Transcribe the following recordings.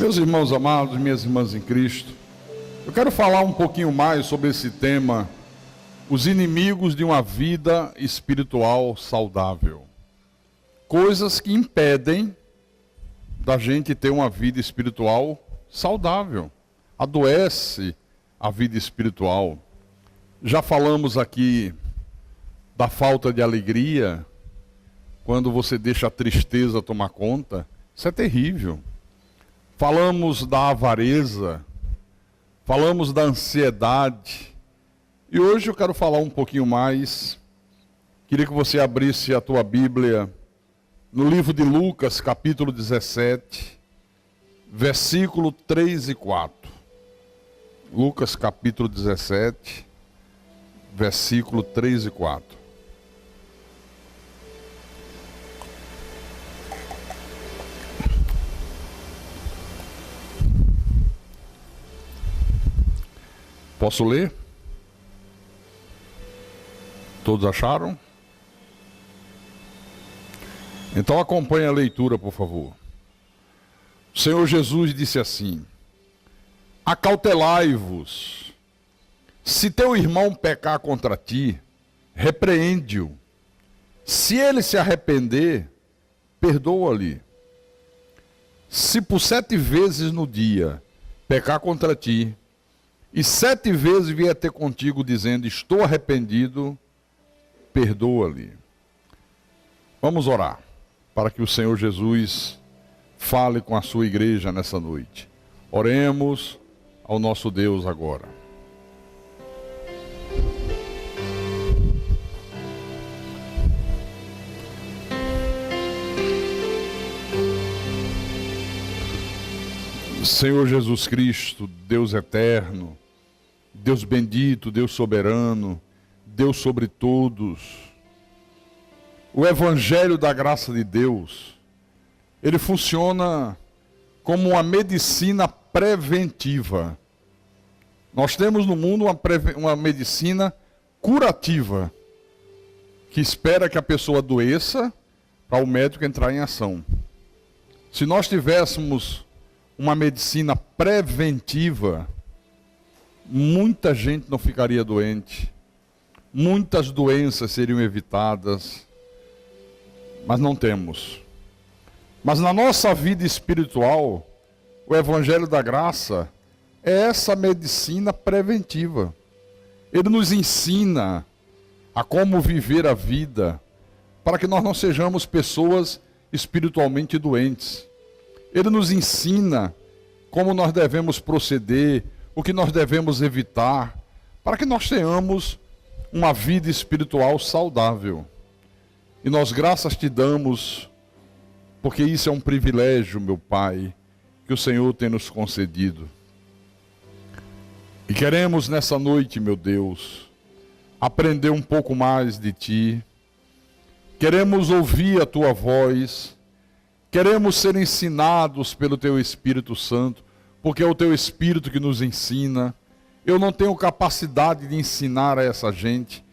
Meus irmãos amados, minhas irmãs em Cristo, eu quero falar um pouquinho mais sobre esse tema, os inimigos de uma vida espiritual saudável. Coisas que impedem da gente ter uma vida espiritual saudável. Adoece a vida espiritual. Já falamos aqui da falta de alegria, quando você deixa a tristeza tomar conta. Isso é terrível. Falamos da avareza, falamos da ansiedade. E hoje eu quero falar um pouquinho mais. Queria que você abrisse a tua Bíblia no livro de Lucas, capítulo 17, versículo 3 e 4. Lucas, capítulo 17, versículo 3 e 4. Posso ler? Todos acharam? Então acompanhe a leitura, por favor. O Senhor Jesus disse assim: acautelai-vos. Se teu irmão pecar contra ti, repreende-o. Se ele se arrepender, perdoa-lhe. Se por 7 vezes no dia pecar contra ti, e 7 vezes vier ter contigo dizendo, estou arrependido, perdoa-lhe. Vamos orar, para que o Senhor Jesus fale com a sua igreja nessa noite. Oremos ao nosso Deus agora. Senhor Jesus Cristo, Deus eterno, Deus bendito, Deus soberano, Deus sobre todos. O Evangelho da graça de Deus, ele funciona como uma medicina preventiva. Nós temos no mundo uma medicina curativa, que espera que a pessoa adoeça para o médico entrar em ação. Se nós tivéssemos uma medicina preventiva, muita gente não ficaria doente, muitas doenças seriam evitadas, mas não temos. Mas na nossa vida espiritual, o Evangelho da Graça é essa medicina preventiva. Ele nos ensina a como viver a vida, para que nós não sejamos pessoas espiritualmente doentes. Ele nos ensina como nós devemos proceder, o que nós devemos evitar, para que nós tenhamos uma vida espiritual saudável. E nós graças te damos, porque isso é um privilégio, meu Pai, que o Senhor tem nos concedido. E queremos nessa noite, meu Deus, aprender um pouco mais de Ti. Queremos ouvir a Tua voz. Queremos ser ensinados pelo Teu Espírito Santo, porque é o Teu Espírito que nos ensina. Eu não tenho capacidade de ensinar a essa gente.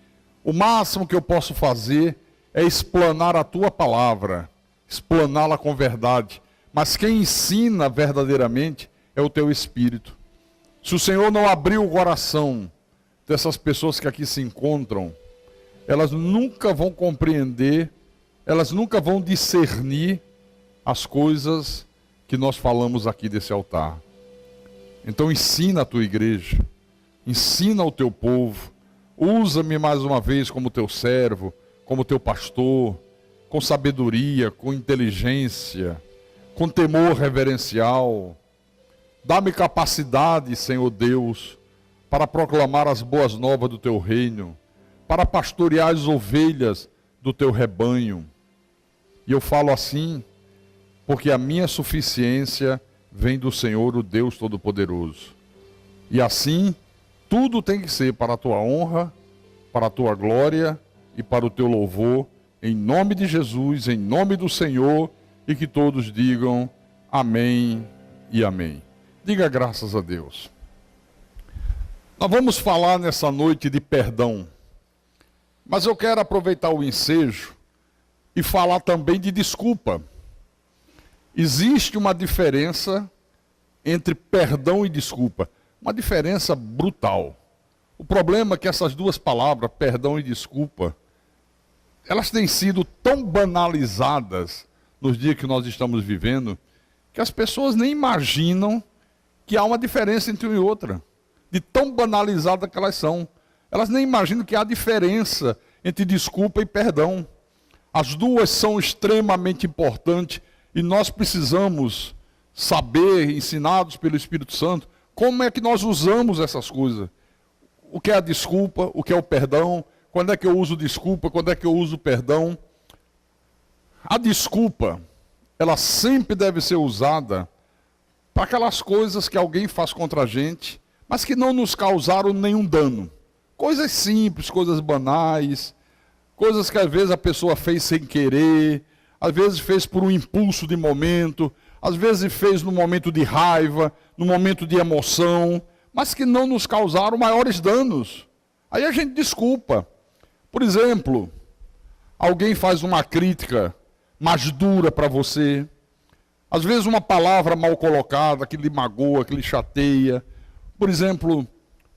O máximo que eu posso fazer é explanar a Tua palavra, explaná-la com verdade. Mas quem ensina verdadeiramente é o Teu Espírito. Se o Senhor não abrir o coração dessas pessoas que aqui se encontram, elas nunca vão compreender, elas nunca vão discernir as coisas que nós falamos aqui desse altar. Então ensina a tua igreja, ensina o teu povo, usa-me mais uma vez como teu servo, como teu pastor, com sabedoria, com inteligência, com temor reverencial. Dá-me capacidade, Senhor Deus, para proclamar as boas novas do teu reino, para pastorear as ovelhas do teu rebanho. E eu falo assim, porque a minha suficiência vem do Senhor, o Deus Todo-Poderoso. E assim, tudo tem que ser para a tua honra, para a tua glória e para o teu louvor, em nome de Jesus, em nome do Senhor, e que todos digam amém e amém. Diga graças a Deus. Nós vamos falar nessa noite de perdão, mas eu quero aproveitar o ensejo e falar também de desculpa. Existe uma diferença entre perdão e desculpa. Uma diferença brutal. O problema é que essas duas palavras, perdão e desculpa, elas têm sido tão banalizadas nos dias que nós estamos vivendo, que as pessoas nem imaginam que há uma diferença entre uma e outra. De tão banalizada que elas são. Elas nem imaginam que há diferença entre desculpa e perdão. As duas são extremamente importantes e nós precisamos saber, ensinados pelo Espírito Santo, como é que nós usamos essas coisas. O que é a desculpa, o que é o perdão, quando é que eu uso desculpa, quando é que eu uso perdão. A desculpa, ela sempre deve ser usada para aquelas coisas que alguém faz contra a gente, mas que não nos causaram nenhum dano. Coisas simples, coisas banais, coisas que às vezes a pessoa fez sem querer, às vezes fez por um impulso de momento, às vezes fez no momento de raiva, no momento de emoção, mas que não nos causaram maiores danos. Aí a gente desculpa. Por exemplo, alguém faz uma crítica mais dura para você, às vezes uma palavra mal colocada, que lhe magoa, que lhe chateia. Por exemplo,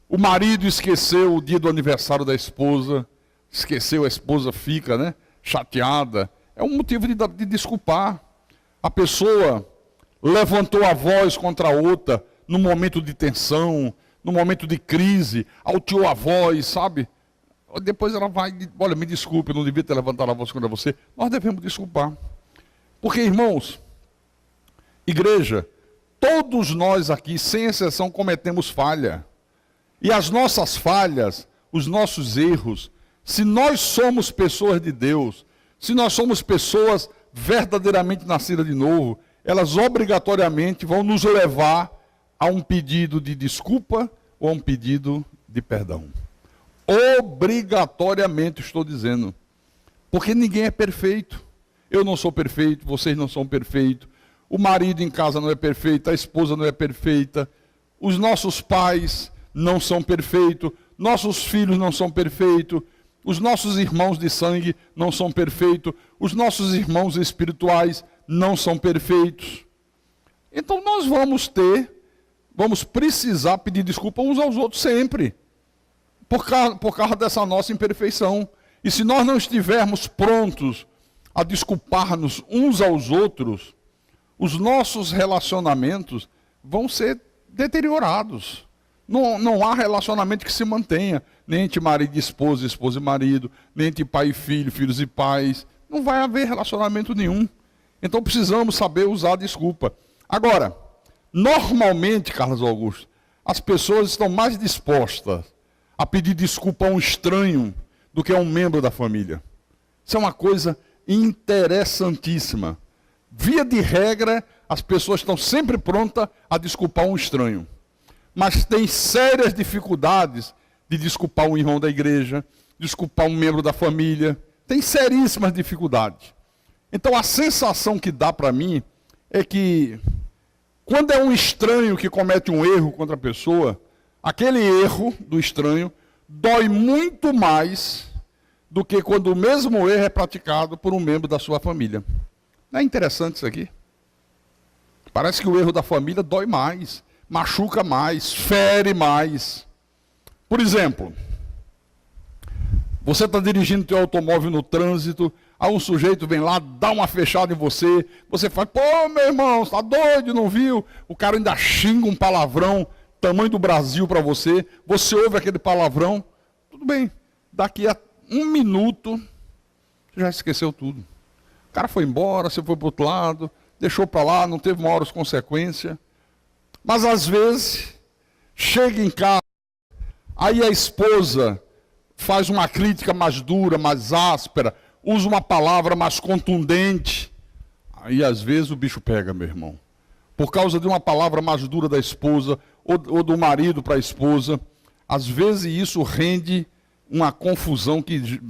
o marido esqueceu o dia do aniversário da esposa, esqueceu, a esposa fica, né, chateada. É um motivo de desculpar. A pessoa levantou a voz contra a outra no momento de tensão, no momento de crise, alteou a voz, sabe? Depois ela vai, olha, me desculpe, eu não devia ter levantado a voz contra você. Nós devemos desculpar. Porque, irmãos, igreja, todos nós aqui, sem exceção, cometemos falha. E as nossas falhas, os nossos erros, se nós somos pessoas de Deus, se nós somos pessoas verdadeiramente nascidas de novo, elas obrigatoriamente vão nos levar a um pedido de desculpa ou a um pedido de perdão. Obrigatoriamente, estou dizendo. Porque ninguém é perfeito. Eu não sou perfeito, vocês não são perfeitos. O marido em casa não é perfeito, a esposa não é perfeita. Os nossos pais não são perfeitos, nossos filhos não são perfeitos, os nossos irmãos de sangue não são perfeitos, os nossos irmãos espirituais não são perfeitos. Então nós vamos precisar pedir desculpa uns aos outros sempre, por causa dessa nossa imperfeição. E se nós não estivermos prontos a desculpar-nos uns aos outros, os nossos relacionamentos vão ser deteriorados. Não há relacionamento que se mantenha, nem entre marido e esposa e marido, nem entre pai e filho, filhos e pais. Não vai haver relacionamento nenhum. Então precisamos saber usar a desculpa. Agora, normalmente, Carlos Augusto, as pessoas estão mais dispostas a pedir desculpa a um estranho do que a um membro da família. Isso é uma coisa interessantíssima. Via de regra, as pessoas estão sempre prontas a desculpar um estranho. Mas tem sérias dificuldades de desculpar um irmão da igreja, desculpar um membro da família. Tem seríssimas dificuldades. Então a sensação que dá para mim é que quando é um estranho que comete um erro contra a pessoa, aquele erro do estranho dói muito mais do que quando o mesmo erro é praticado por um membro da sua família. Não é interessante isso aqui? Parece que o erro da família dói mais, machuca mais, fere mais. Por exemplo, você está dirigindo seu automóvel no trânsito, aí um sujeito vem lá, dá uma fechada em você, você fala, pô, meu irmão, está doido, não viu? O cara ainda xinga um palavrão, tamanho do Brasil para você, você ouve aquele palavrão, tudo bem, daqui a 1 minuto, você já esqueceu tudo. O cara foi embora, você foi para o outro lado, deixou para lá, não teve maiores consequências. Mas às vezes, chega em casa, aí a esposa faz uma crítica mais dura, mais áspera, usa uma palavra mais contundente. Aí às vezes o bicho pega, meu irmão. Por causa de uma palavra mais dura da esposa, ou do marido para a esposa, às vezes isso rende uma confusão que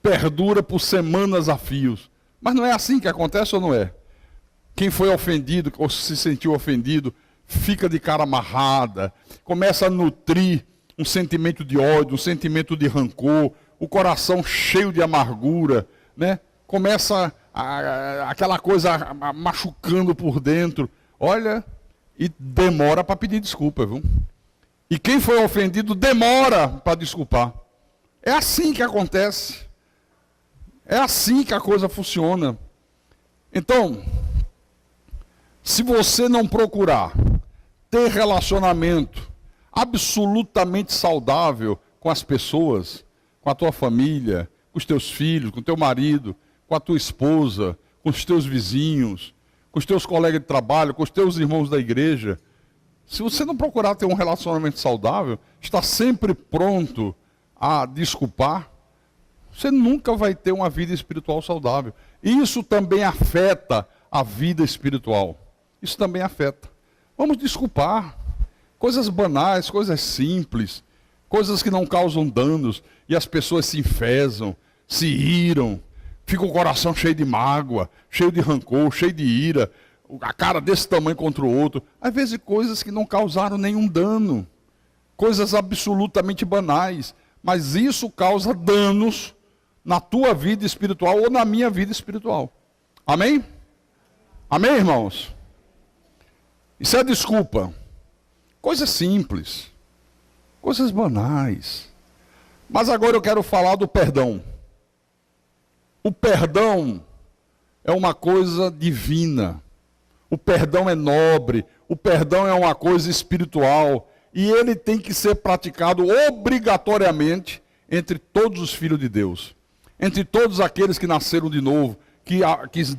perdura por semanas a fios. Mas não é assim que acontece ou não é? Quem foi ofendido, ou se sentiu ofendido, fica de cara amarrada, começa a nutrir um sentimento de ódio, um sentimento de rancor, o coração cheio de amargura, né? Começa aquela coisa machucando por dentro. Olha, e demora para pedir desculpa, viu? E quem foi ofendido demora para desculpar. É assim que acontece. É assim que a coisa funciona. Então, se você não procurar ter relacionamento absolutamente saudável com as pessoas, com a tua família, com os teus filhos, com o teu marido, com a tua esposa, com os teus vizinhos, com os teus colegas de trabalho, com os teus irmãos da igreja, se você não procurar ter um relacionamento saudável, está sempre pronto a desculpar, você nunca vai ter uma vida espiritual saudável. E isso também afeta a vida espiritual. Isso também afeta. Vamos desculpar. Coisas banais, coisas simples, coisas que não causam danos, e as pessoas se enfesam, se iram, fica o coração cheio de mágoa, cheio de rancor, cheio de ira, a cara desse tamanho contra o outro. Às vezes coisas que não causaram nenhum dano, coisas absolutamente banais, mas isso causa danos na tua vida espiritual ou na minha vida espiritual. Amém? Amém, irmãos? Isso é desculpa. Coisas simples, coisas banais. Mas agora eu quero falar do perdão. O perdão é uma coisa divina. O perdão é nobre. O perdão é uma coisa espiritual. E ele tem que ser praticado obrigatoriamente entre todos os filhos de Deus. Entre todos aqueles que nasceram de novo, que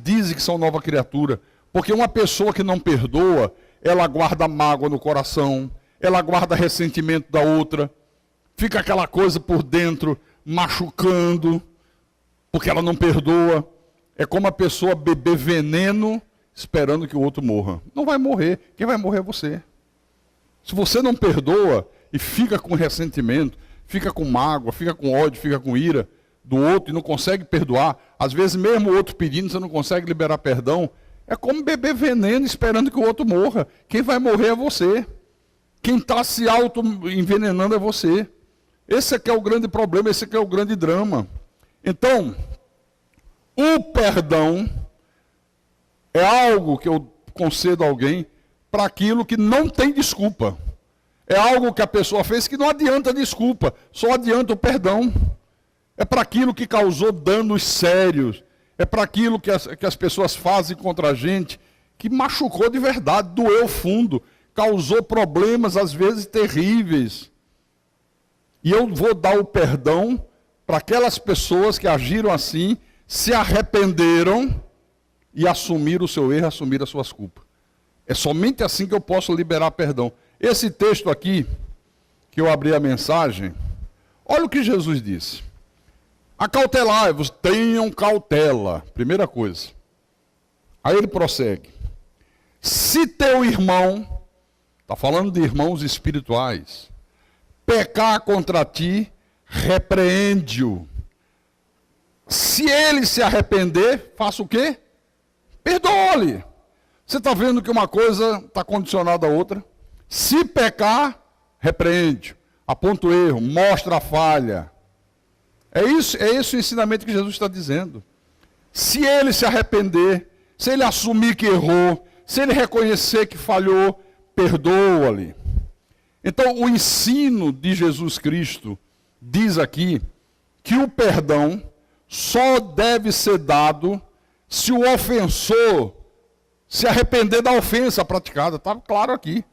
dizem que são nova criatura. Porque uma pessoa que não perdoa, ela guarda mágoa no coração, ela guarda ressentimento da outra, fica aquela coisa por dentro, machucando, porque ela não perdoa. É como a pessoa beber veneno, esperando que o outro morra. Não vai morrer, quem vai morrer é você. Se você não perdoa e fica com ressentimento, fica com mágoa, fica com ódio, fica com ira do outro e não consegue perdoar, às vezes mesmo o outro pedindo, você não consegue liberar perdão, é como beber veneno esperando que o outro morra. Quem vai morrer é você. Quem está se auto-envenenando é você. Esse aqui é o grande problema, esse aqui é o grande drama. Então, o perdão é algo que eu concedo a alguém para aquilo que não tem desculpa. É algo que a pessoa fez que não adianta desculpa, só adianta o perdão. É para aquilo que causou danos sérios. É para aquilo que as pessoas fazem contra a gente, que machucou de verdade, doeu fundo, causou problemas às vezes terríveis. E eu vou dar o perdão para aquelas pessoas que agiram assim, se arrependeram e assumiram o seu erro, assumiram as suas culpas. É somente assim que eu posso liberar perdão. Esse texto aqui, que eu abri a mensagem, olha o que Jesus disse. Acautelai-vos, tenham cautela. Primeira coisa. Aí ele prossegue. Se teu irmão, está falando de irmãos espirituais, pecar contra ti, repreende-o. Se ele se arrepender, faça o quê? Perdoa-lhe. Você está vendo que uma coisa está condicionada à outra? Se pecar, repreende. Aponta o erro, mostra a falha. É esse o ensinamento que Jesus está dizendo. Se ele se arrepender, se ele assumir que errou, se ele reconhecer que falhou, perdoa-lhe. Então, o ensino de Jesus Cristo diz aqui que o perdão só deve ser dado se o ofensor se arrepender da ofensa praticada. Está claro aqui.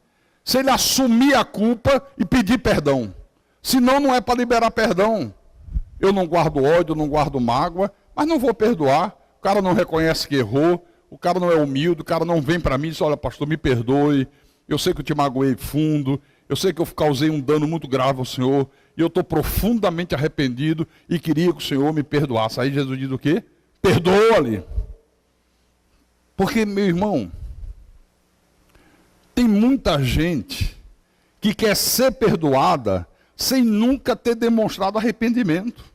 Se ele assumir a culpa e pedir perdão. Senão, não é para liberar perdão. Eu não guardo ódio, eu não guardo mágoa, mas não vou perdoar. O cara não reconhece que errou, o cara não é humilde, o cara não vem para mim e diz, olha, pastor, me perdoe, eu sei que eu te magoei fundo, eu sei que eu causei um dano muito grave ao Senhor, e eu estou profundamente arrependido e queria que o Senhor me perdoasse. Aí Jesus diz o quê? Perdoa-lhe. Porque, meu irmão, tem muita gente que quer ser perdoada sem nunca ter demonstrado arrependimento.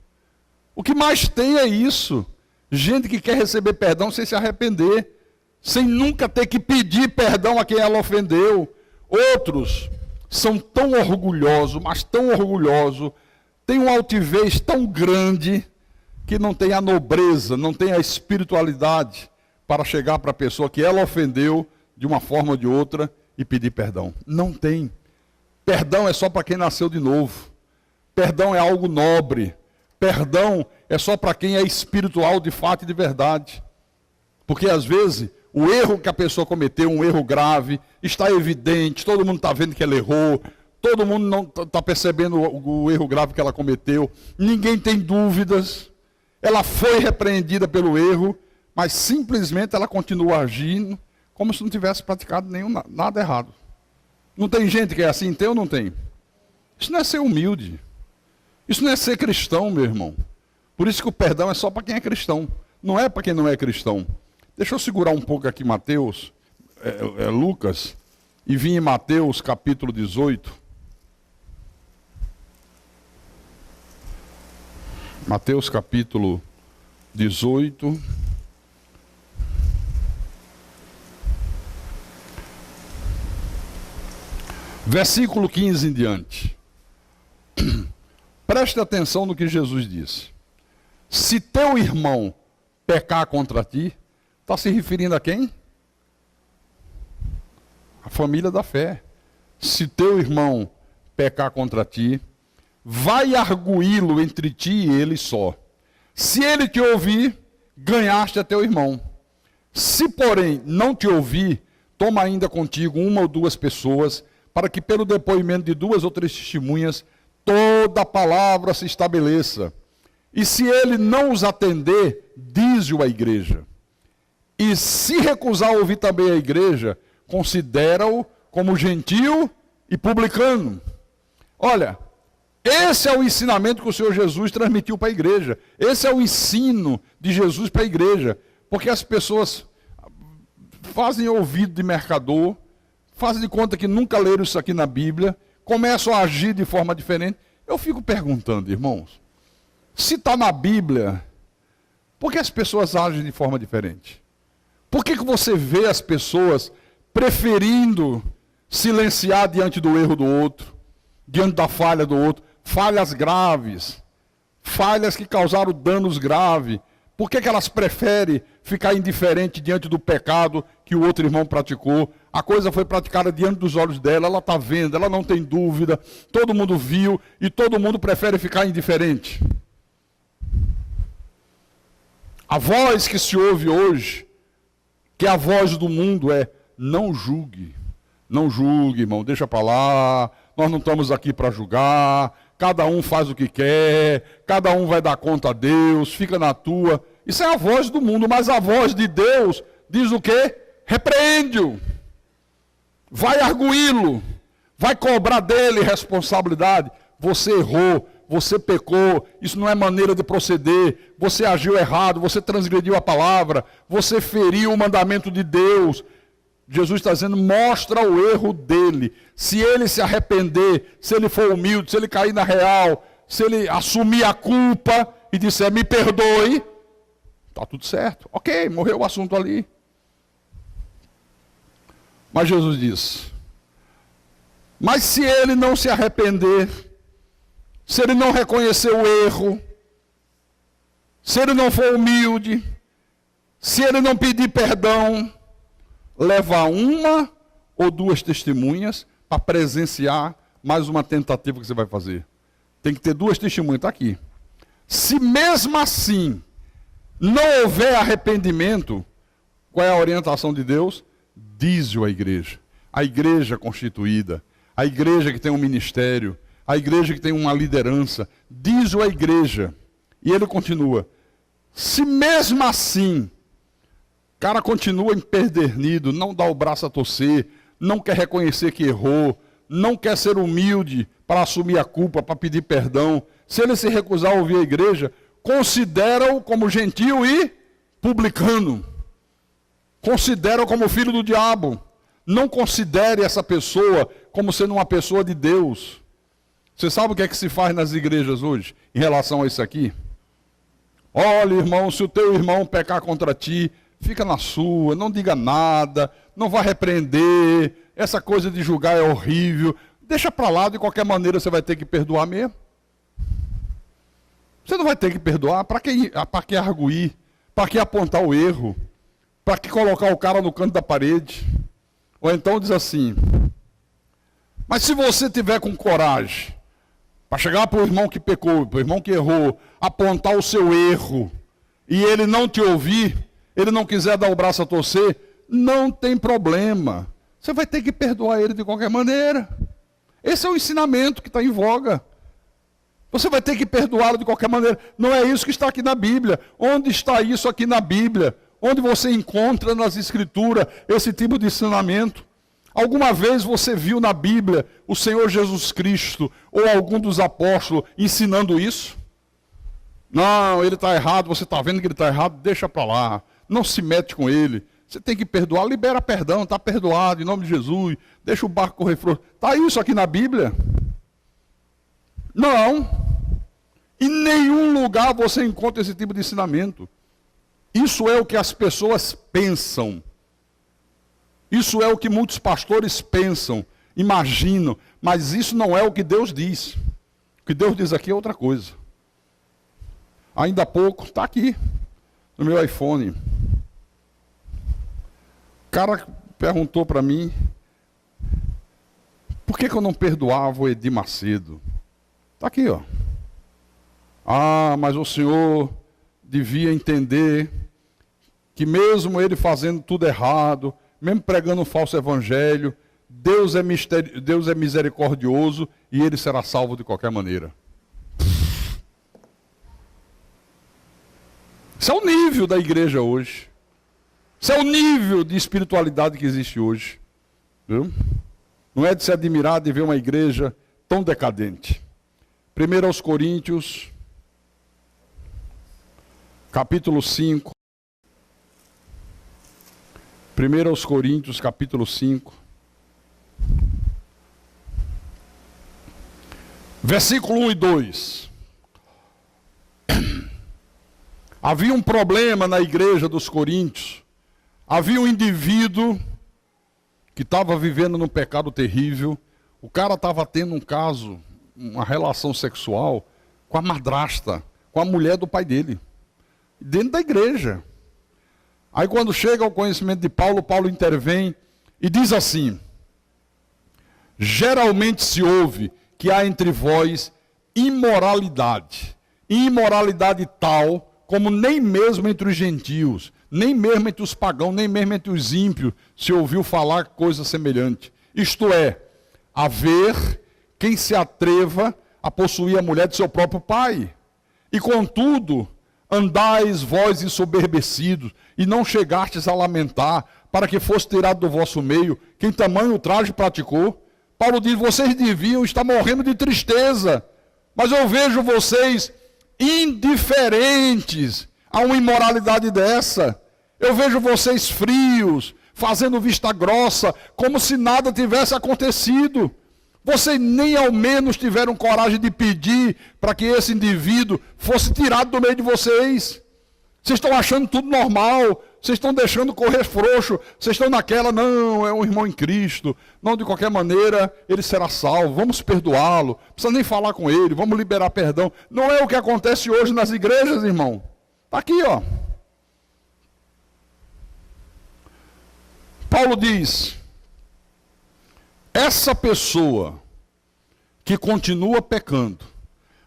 O que mais tem é isso. Gente que quer receber perdão sem se arrepender, sem nunca ter que pedir perdão a quem ela ofendeu. Outros são tão orgulhosos, mas tão orgulhosos, têm uma altivez tão grande, que não tem a nobreza, não tem a espiritualidade para chegar para a pessoa que ela ofendeu de uma forma ou de outra e pedir perdão. Não tem. Perdão é só para quem nasceu de novo. Perdão é algo nobre. Perdão é só para quem é espiritual de fato e de verdade. Porque às vezes o erro que a pessoa cometeu, um erro grave, está evidente, todo mundo está vendo que ela errou, todo mundo não está percebendo o erro grave que ela cometeu, ninguém tem dúvidas, ela foi repreendida pelo erro, mas simplesmente ela continua agindo como se não tivesse praticado nada errado. Não tem gente que é assim, tem ou não tem? Isso não é ser humilde. Isso não é ser cristão, meu irmão. Por isso que o perdão é só para quem é cristão. Não é para quem não é cristão. Deixa eu segurar um pouco aqui Mateus, Lucas, e vim em Mateus capítulo 18. Mateus capítulo 18. Versículo 15 em diante. Preste atenção no que Jesus disse. Se teu irmão pecar contra ti, está se referindo a quem? A família da fé. Se teu irmão pecar contra ti, vai arguí-lo entre ti e ele só. Se ele te ouvir, ganhaste a teu irmão. Se, porém, não te ouvir, toma ainda contigo uma ou duas pessoas, para que pelo depoimento de duas ou três testemunhas, toda a palavra se estabeleça. E se ele não os atender, dize-o à igreja. E se recusar a ouvir também a igreja, considera-o como gentio e publicano. Olha, esse é o ensinamento que o Senhor Jesus transmitiu para a igreja. Esse é o ensino de Jesus para a igreja. Porque as pessoas fazem ouvido de mercador, fazem de conta que nunca leram isso aqui na Bíblia, começam a agir de forma diferente. Eu fico perguntando, irmãos, se está na Bíblia, por que as pessoas agem de forma diferente? Por que você vê as pessoas preferindo silenciar diante do erro do outro, diante da falha do outro, falhas graves, falhas que causaram danos graves? Por que elas preferem ficar indiferente diante do pecado que o outro irmão praticou? A coisa foi praticada diante dos olhos dela, ela está vendo, ela não tem dúvida, todo mundo viu e todo mundo prefere ficar indiferente. A voz que se ouve hoje, que é a voz do mundo, é: não julgue. Não julgue, irmão, deixa para lá, nós não estamos aqui para julgar, cada um faz o que quer, cada um vai dar conta a Deus, fica na tua. Isso é a voz do mundo, mas a voz de Deus diz o quê? Repreende-o, vai arguí-lo, vai cobrar dele responsabilidade. Você errou, você pecou, isso não é maneira de proceder, você agiu errado, você transgrediu a palavra, você feriu o mandamento de Deus. Jesus está dizendo, mostra o erro dele. Se ele se arrepender, se ele for humilde, se ele cair na real, se ele assumir a culpa e disser, me perdoe, está tudo certo. Ok, morreu o assunto ali. Mas Jesus diz, mas se ele não se arrepender, se ele não reconhecer o erro, se ele não for humilde, se ele não pedir perdão, leva uma ou duas testemunhas para presenciar mais uma tentativa que você vai fazer. Tem que ter duas testemunhas, está aqui. Se mesmo assim não houver arrependimento, qual é a orientação de Deus? Diz-o à igreja. A igreja constituída, a igreja que tem um ministério, a igreja que tem uma liderança, diz-o à igreja. E ele continua, se mesmo assim o cara continua empedernido, não dá o braço a torcer, não quer reconhecer que errou, não quer ser humilde para assumir a culpa, para pedir perdão, se ele se recusar a ouvir a igreja, considera-o como gentio e publicano. Considera-o como filho do diabo. Não considere essa pessoa como sendo uma pessoa de Deus. Você sabe o que é que se faz nas igrejas hoje em relação a isso aqui? Olha, irmão, se o teu irmão pecar contra ti, fica na sua, não diga nada, não vá repreender, essa coisa de julgar é horrível, deixa para lá, de qualquer maneira você vai ter que perdoar mesmo. Você não vai ter que perdoar, para que arguir, para que apontar o erro, para que colocar o cara no canto da parede, Ou então diz assim: mas se você tiver com coragem para chegar para o irmão que pecou, para o irmão que errou, apontar o seu erro, e ele não te ouvir, ele não quiser dar o braço a torcer, não tem problema. Você vai ter que perdoar ele de qualquer maneira. Esse é o ensinamento que está em voga. Você vai ter que perdoá-lo de qualquer maneira. Não é isso que está aqui na Bíblia. Onde está isso aqui na Bíblia? Onde você encontra nas Escrituras esse tipo de ensinamento? Alguma vez você viu na Bíblia o Senhor Jesus Cristo ou algum dos apóstolos ensinando isso? Não, ele está errado, você está vendo que ele está errado, deixa para lá. Não se mete com ele. Você tem que perdoar, libera perdão, está perdoado, em nome de Jesus. Deixa o barco correr frouxo. Está isso aqui na Bíblia? Não. Em nenhum lugar você encontra esse tipo de ensinamento. Isso é o que as pessoas pensam. Isso é o que muitos pastores pensam, imaginam. Mas isso não é o que Deus diz. O que Deus diz aqui é outra coisa. Ainda há pouco, está aqui, no meu iPhone. O cara perguntou para mim, por que eu não perdoava o Edir Macedo? Está aqui, ó. Ah, mas o senhor devia entender que mesmo ele fazendo tudo errado, mesmo pregando um falso evangelho, Deus é misericordioso e ele será salvo de qualquer maneira. Esse é o nível da igreja hoje. Esse é o nível de espiritualidade que existe hoje. Viu? Não é de se admirar de ver uma igreja tão decadente. 1 aos Coríntios, capítulo 5. 1 aos Coríntios, capítulo 5. Versículo 1 e 2. Havia um problema na igreja dos Coríntios. Havia um indivíduo que estava vivendo num pecado terrível. O cara estava tendo um caso, uma relação sexual com a madrasta, com a mulher do pai dele, dentro da igreja. Aí quando chega ao conhecimento de Paulo, Paulo intervém e diz assim: geralmente se ouve que há entre vós imoralidade tal como nem mesmo entre os gentios, nem mesmo entre os pagãos, nem mesmo entre os ímpios se ouviu falar coisa semelhante. Isto é, haver quem se atreva a possuir a mulher de seu próprio pai. E contudo, andais vós ensoberbecidos, e não chegastes a lamentar, para que fosse tirado do vosso meio quem tamanho ultraje praticou. Paulo diz, vocês deviam estar morrendo de tristeza, mas eu vejo vocês indiferentes a uma imoralidade dessa. Eu vejo vocês frios, fazendo vista grossa, como se nada tivesse acontecido. Vocês nem ao menos tiveram coragem de pedir para que esse indivíduo fosse tirado do meio de vocês. Vocês estão achando tudo normal, vocês estão deixando correr frouxo, vocês estão naquela, não, é um irmão em Cristo, não, de qualquer maneira ele será salvo, vamos perdoá-lo, não precisa nem falar com ele, vamos liberar perdão. Não é o que acontece hoje nas igrejas, irmão. Está aqui, ó. Paulo diz, essa pessoa que continua pecando,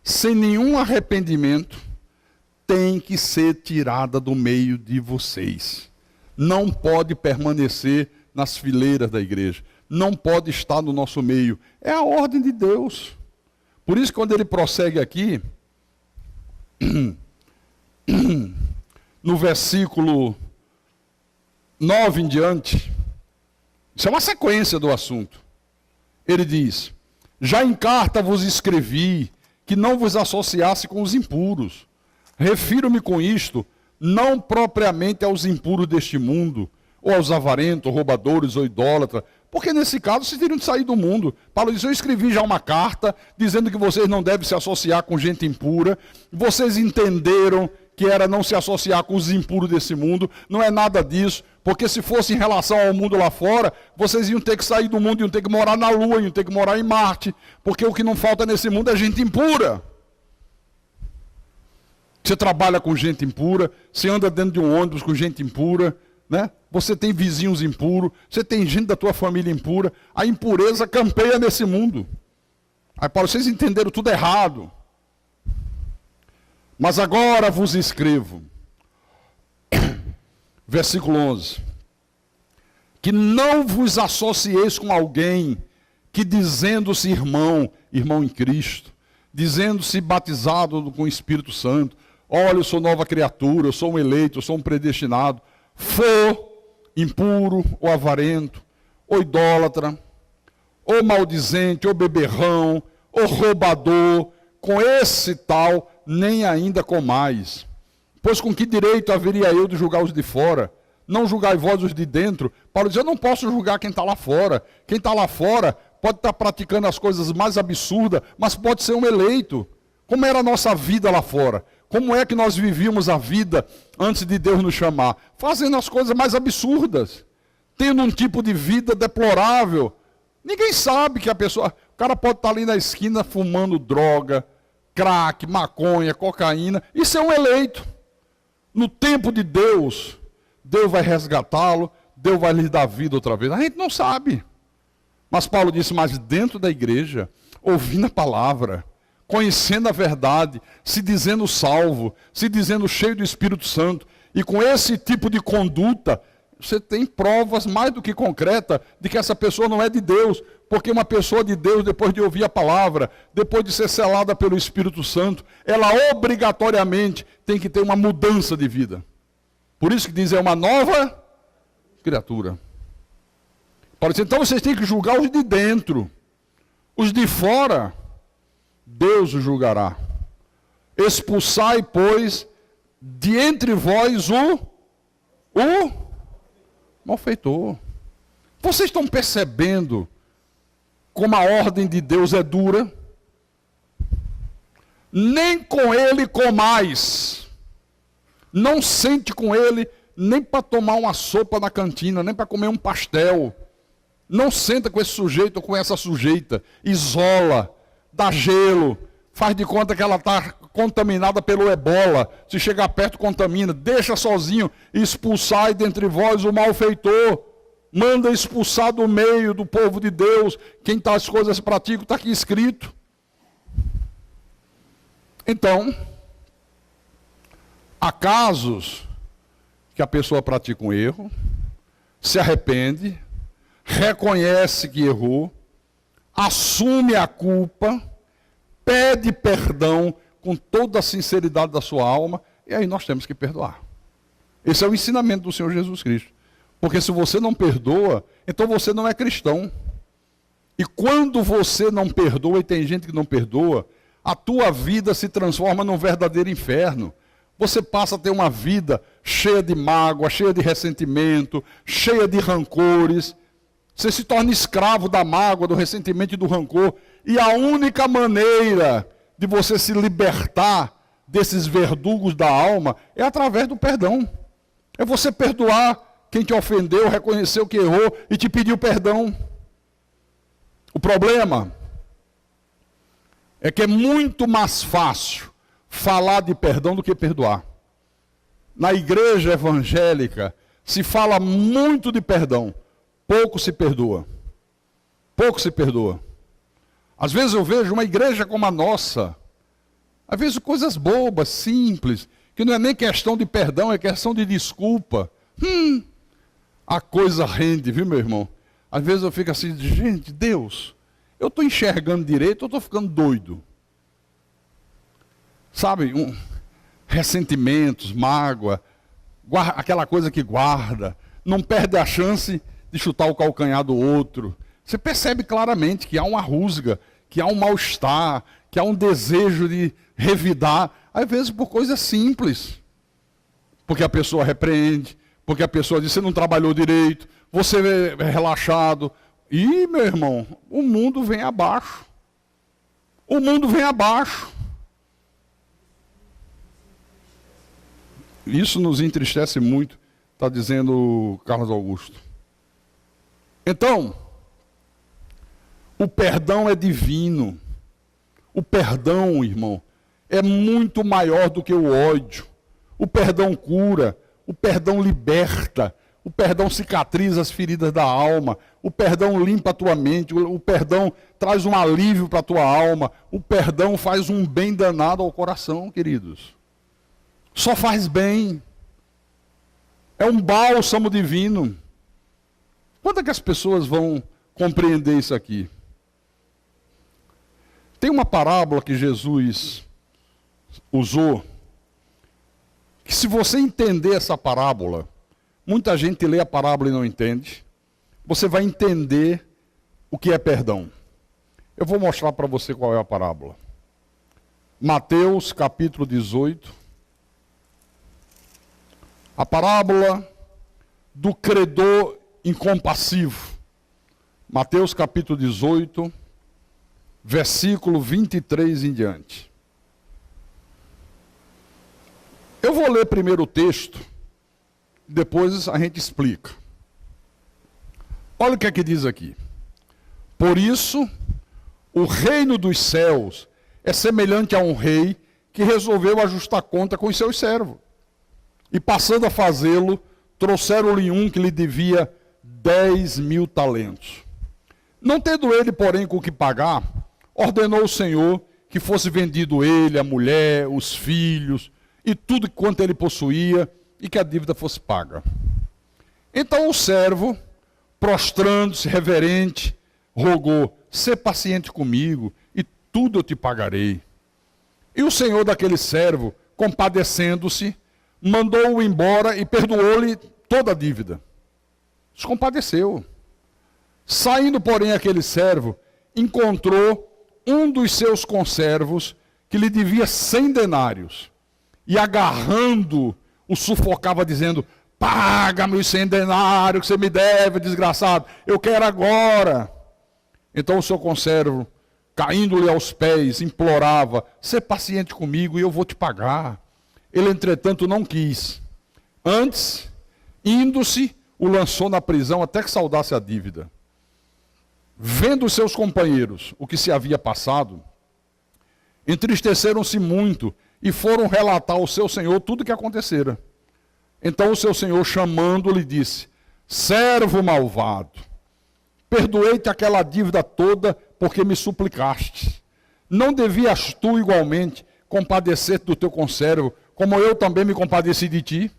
sem nenhum arrependimento, tem que ser tirada do meio de vocês. Não pode permanecer nas fileiras da igreja. Não pode estar no nosso meio. É a ordem de Deus. Por isso, quando ele prossegue aqui, no versículo 9 em diante, isso é uma sequência do assunto. Ele diz, já em carta vos escrevi que não vos associasse com os impuros. Refiro-me com isto, não propriamente aos impuros deste mundo, ou aos avarentos, roubadores ou idólatras, porque nesse caso vocês teriam de sair do mundo. Paulo diz, eu escrevi já uma carta dizendo que vocês não devem se associar com gente impura. Vocês entenderam que era não se associar com os impuros desse mundo. Não é nada disso, porque se fosse em relação ao mundo lá fora, vocês iam ter que sair do mundo, iam ter que morar na Lua, iam ter que morar em Marte, porque o que não falta nesse mundo é gente impura. Você trabalha com gente impura, você anda dentro de um ônibus com gente impura, né? Você tem vizinhos impuros, você tem gente da tua família impura, a impureza campeia nesse mundo. Aí Paulo, vocês entenderam tudo errado. Mas agora vos escrevo, versículo 11, que não vos associeis com alguém que dizendo-se irmão em Cristo, dizendo-se batizado com o Espírito Santo, olha, eu sou nova criatura, eu sou um eleito, eu sou um predestinado, for impuro, ou avarento, ou idólatra, ou maldizente, ou beberrão, ou roubador, com esse tal nem ainda comais. Pois com que direito haveria eu de julgar os de fora? Não julgai vós os de dentro. Paulo diz, eu não posso julgar quem está lá fora. Quem está lá fora pode estar praticando as coisas mais absurdas, mas pode ser um eleito. Como era a nossa vida lá fora? Como é que nós vivíamos a vida antes de Deus nos chamar? Fazendo as coisas mais absurdas. Tendo um tipo de vida deplorável. Ninguém sabe que a pessoa... O cara pode estar ali na esquina fumando droga, crack, maconha, cocaína. Isso é um eleito. No tempo de Deus, Deus vai resgatá-lo, Deus vai lhe dar vida outra vez. A gente não sabe. Mas Paulo disse, mas dentro da igreja, ouvindo a palavra, conhecendo a verdade, se dizendo salvo, se dizendo cheio do Espírito Santo, e com esse tipo de conduta, você tem provas mais do que concretas de que essa pessoa não é de Deus, porque uma pessoa de Deus, depois de ouvir a palavra, depois de ser selada pelo Espírito Santo, ela obrigatoriamente tem que ter uma mudança de vida. Por isso que diz, é uma nova criatura. Paulo diz, então vocês têm que julgar os de dentro. Os de fora, Deus os julgará. Expulsai, pois, de entre vós o malfeitor. Vocês estão percebendo como a ordem de Deus é dura? Nem com ele comais. Não sente com ele nem para tomar uma sopa na cantina, nem para comer um pastel. Não senta com esse sujeito ou com essa sujeita. Isola, dá gelo, faz de conta que ela está contaminada pelo ebola. Se chegar perto, contamina. Deixa sozinho, expulsai dentre vós o malfeitor. Manda expulsar do meio do povo de Deus. Quem tais coisas pratica, está aqui escrito. Então, há casos que a pessoa pratica um erro, se arrepende, reconhece que errou, assume a culpa, pede perdão com toda a sinceridade da sua alma, e aí nós temos que perdoar. Esse é o ensinamento do Senhor Jesus Cristo. Porque se você não perdoa, então você não é cristão. E quando você não perdoa, e tem gente que não perdoa, a tua vida se transforma num verdadeiro inferno. Você passa a ter uma vida cheia de mágoa, cheia de ressentimento, cheia de rancores. Você se torna escravo da mágoa, do ressentimento e do rancor. E a única maneira de você se libertar desses verdugos da alma é através do perdão. É você perdoar quem te ofendeu, reconheceu que errou e te pediu perdão. O problema é que é muito mais fácil falar de perdão do que perdoar. Na igreja evangélica se fala muito de perdão, pouco se perdoa. Pouco se perdoa. Às vezes eu vejo uma igreja como a nossa, às vezes coisas bobas, simples, que não é nem questão de perdão, é questão de desculpa. A coisa rende, viu, meu irmão? Às vezes eu fico assim, gente, Deus, eu estou enxergando direito ou estou ficando doido? Sabe, ressentimentos, mágoa, aquela coisa que guarda, não perde a chance de chutar o calcanhar do outro. Você percebe claramente que há uma rusga, que há um mal-estar, que há um desejo de revidar, às vezes por coisas simples. Porque a pessoa repreende, porque a pessoa diz, você não trabalhou direito, você é relaxado. E, meu irmão, o mundo vem abaixo. O mundo vem abaixo. Isso nos entristece muito, está dizendo Carlos Augusto. Então, o perdão é divino. O perdão, irmão, é muito maior do que o ódio. O perdão cura, o perdão liberta, O perdão cicatriza as feridas da alma. O perdão limpa a tua mente. O perdão traz um alívio para a tua alma. O perdão faz um bem danado ao coração, queridos. Só faz bem. É um bálsamo divino. Quando é que as pessoas vão compreender isso aqui? Tem uma parábola que Jesus usou, que se você entender essa parábola, muita gente lê a parábola e não entende, você vai entender o que é perdão. Eu vou mostrar para você qual é a parábola. Mateus capítulo 18. A parábola do credor incompassivo. Mateus capítulo 18, versículo 23 em diante. Eu vou ler primeiro o texto, depois a gente explica. Olha o que é que diz aqui. Por isso, o reino dos céus é semelhante a um rei que resolveu ajustar conta com os seus servos. E passando a fazê-lo, trouxeram-lhe um que lhe devia 10.000 talentos. Não tendo ele, porém, com o que pagar, ordenou o Senhor que fosse vendido ele, a mulher, os filhos e tudo quanto ele possuía, e que a dívida fosse paga. Então o servo, prostrando-se reverente, rogou: sê paciente comigo, e tudo eu te pagarei. E o senhor daquele servo, compadecendo-se, mandou-o embora e perdoou-lhe toda a dívida. Se compadeceu. Saindo, porém, aquele servo, encontrou um dos seus conservos que lhe devia 100 denários. E agarrando, o sufocava, dizendo: paga-me os 100 denários que você me deve, desgraçado, eu quero agora. Então o seu conservo, caindo-lhe aos pés, implorava: sê paciente comigo e eu vou te pagar. Ele, entretanto, não quis. Antes, indo-se, o lançou na prisão até que saudasse a dívida. Vendo os seus companheiros o que se havia passado, entristeceram-se muito e foram relatar ao seu senhor tudo o que acontecera. Então o seu senhor, chamando-lhe, disse: servo malvado, perdoei-te aquela dívida toda porque me suplicaste. Não devias tu igualmente compadecer-te do teu conservo, como eu também me compadeci de ti?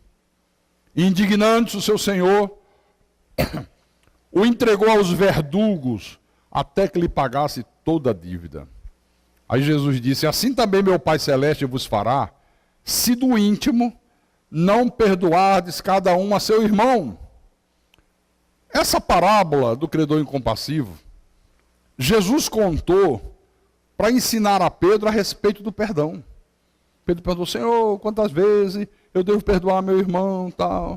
Indignando-se o seu senhor, o entregou aos verdugos até que lhe pagasse toda a dívida. Aí Jesus disse: assim também meu Pai Celeste vos fará, se do íntimo não perdoardes cada um a seu irmão. Essa parábola do credor incompassivo, Jesus contou para ensinar a Pedro a respeito do perdão. Pedro perguntou: Senhor, quantas vezes eu devo perdoar meu irmão, tal.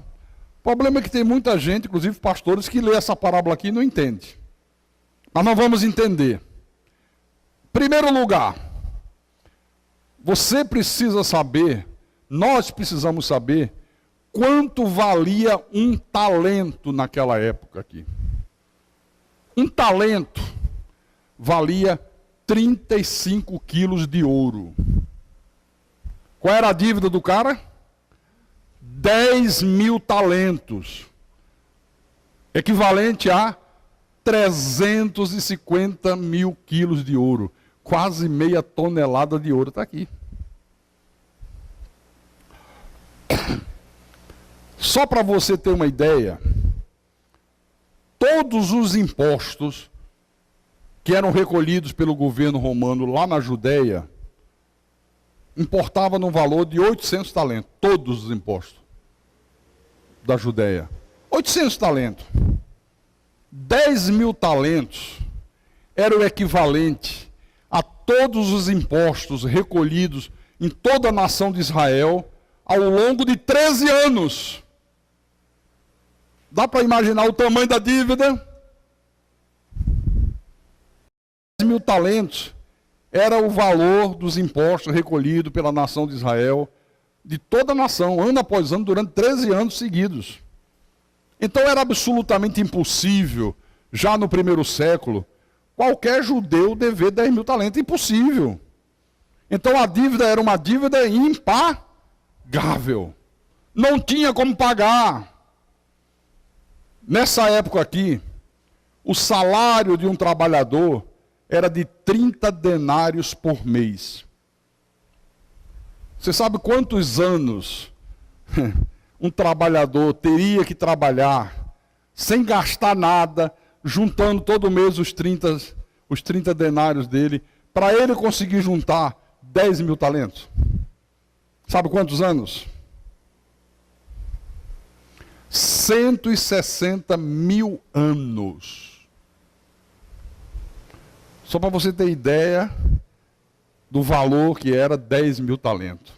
O problema é que tem muita gente, inclusive pastores, que lê essa parábola aqui e não entende. Mas nós vamos entender. Primeiro lugar, você precisa saber, nós precisamos saber, quanto valia um talento naquela época aqui. Um talento valia 35 quilos de ouro. Qual era a dívida do cara? 10.000 talentos. Equivalente a 350 mil quilos de ouro. Quase meia tonelada de ouro está aqui. Só para você ter uma ideia, todos os impostos que eram recolhidos pelo governo romano lá na Judéia, importava no valor de 800 talentos, todos os impostos da Judéia. 800 talentos. 10.000 talentos era o equivalente a todos os impostos recolhidos em toda a nação de Israel ao longo de 13 anos. Dá para imaginar o tamanho da dívida? 10.000 talentos era o valor dos impostos recolhidos pela nação de Israel, de toda a nação, ano após ano, durante 13 anos seguidos. Então era absolutamente impossível, já no primeiro século, qualquer judeu dever 10.000 talentos. Impossível. Então a dívida era uma dívida impagável. Não tinha como pagar. Nessa época aqui, o salário de um trabalhador era de 30 denários por mês. Você sabe quantos anos um trabalhador teria que trabalhar sem gastar nada, juntando todo mês os 30 denários dele, para ele conseguir juntar 10 mil talentos? Sabe quantos anos? 160 mil anos. Só para você ter ideia do valor que era 10 mil talentos.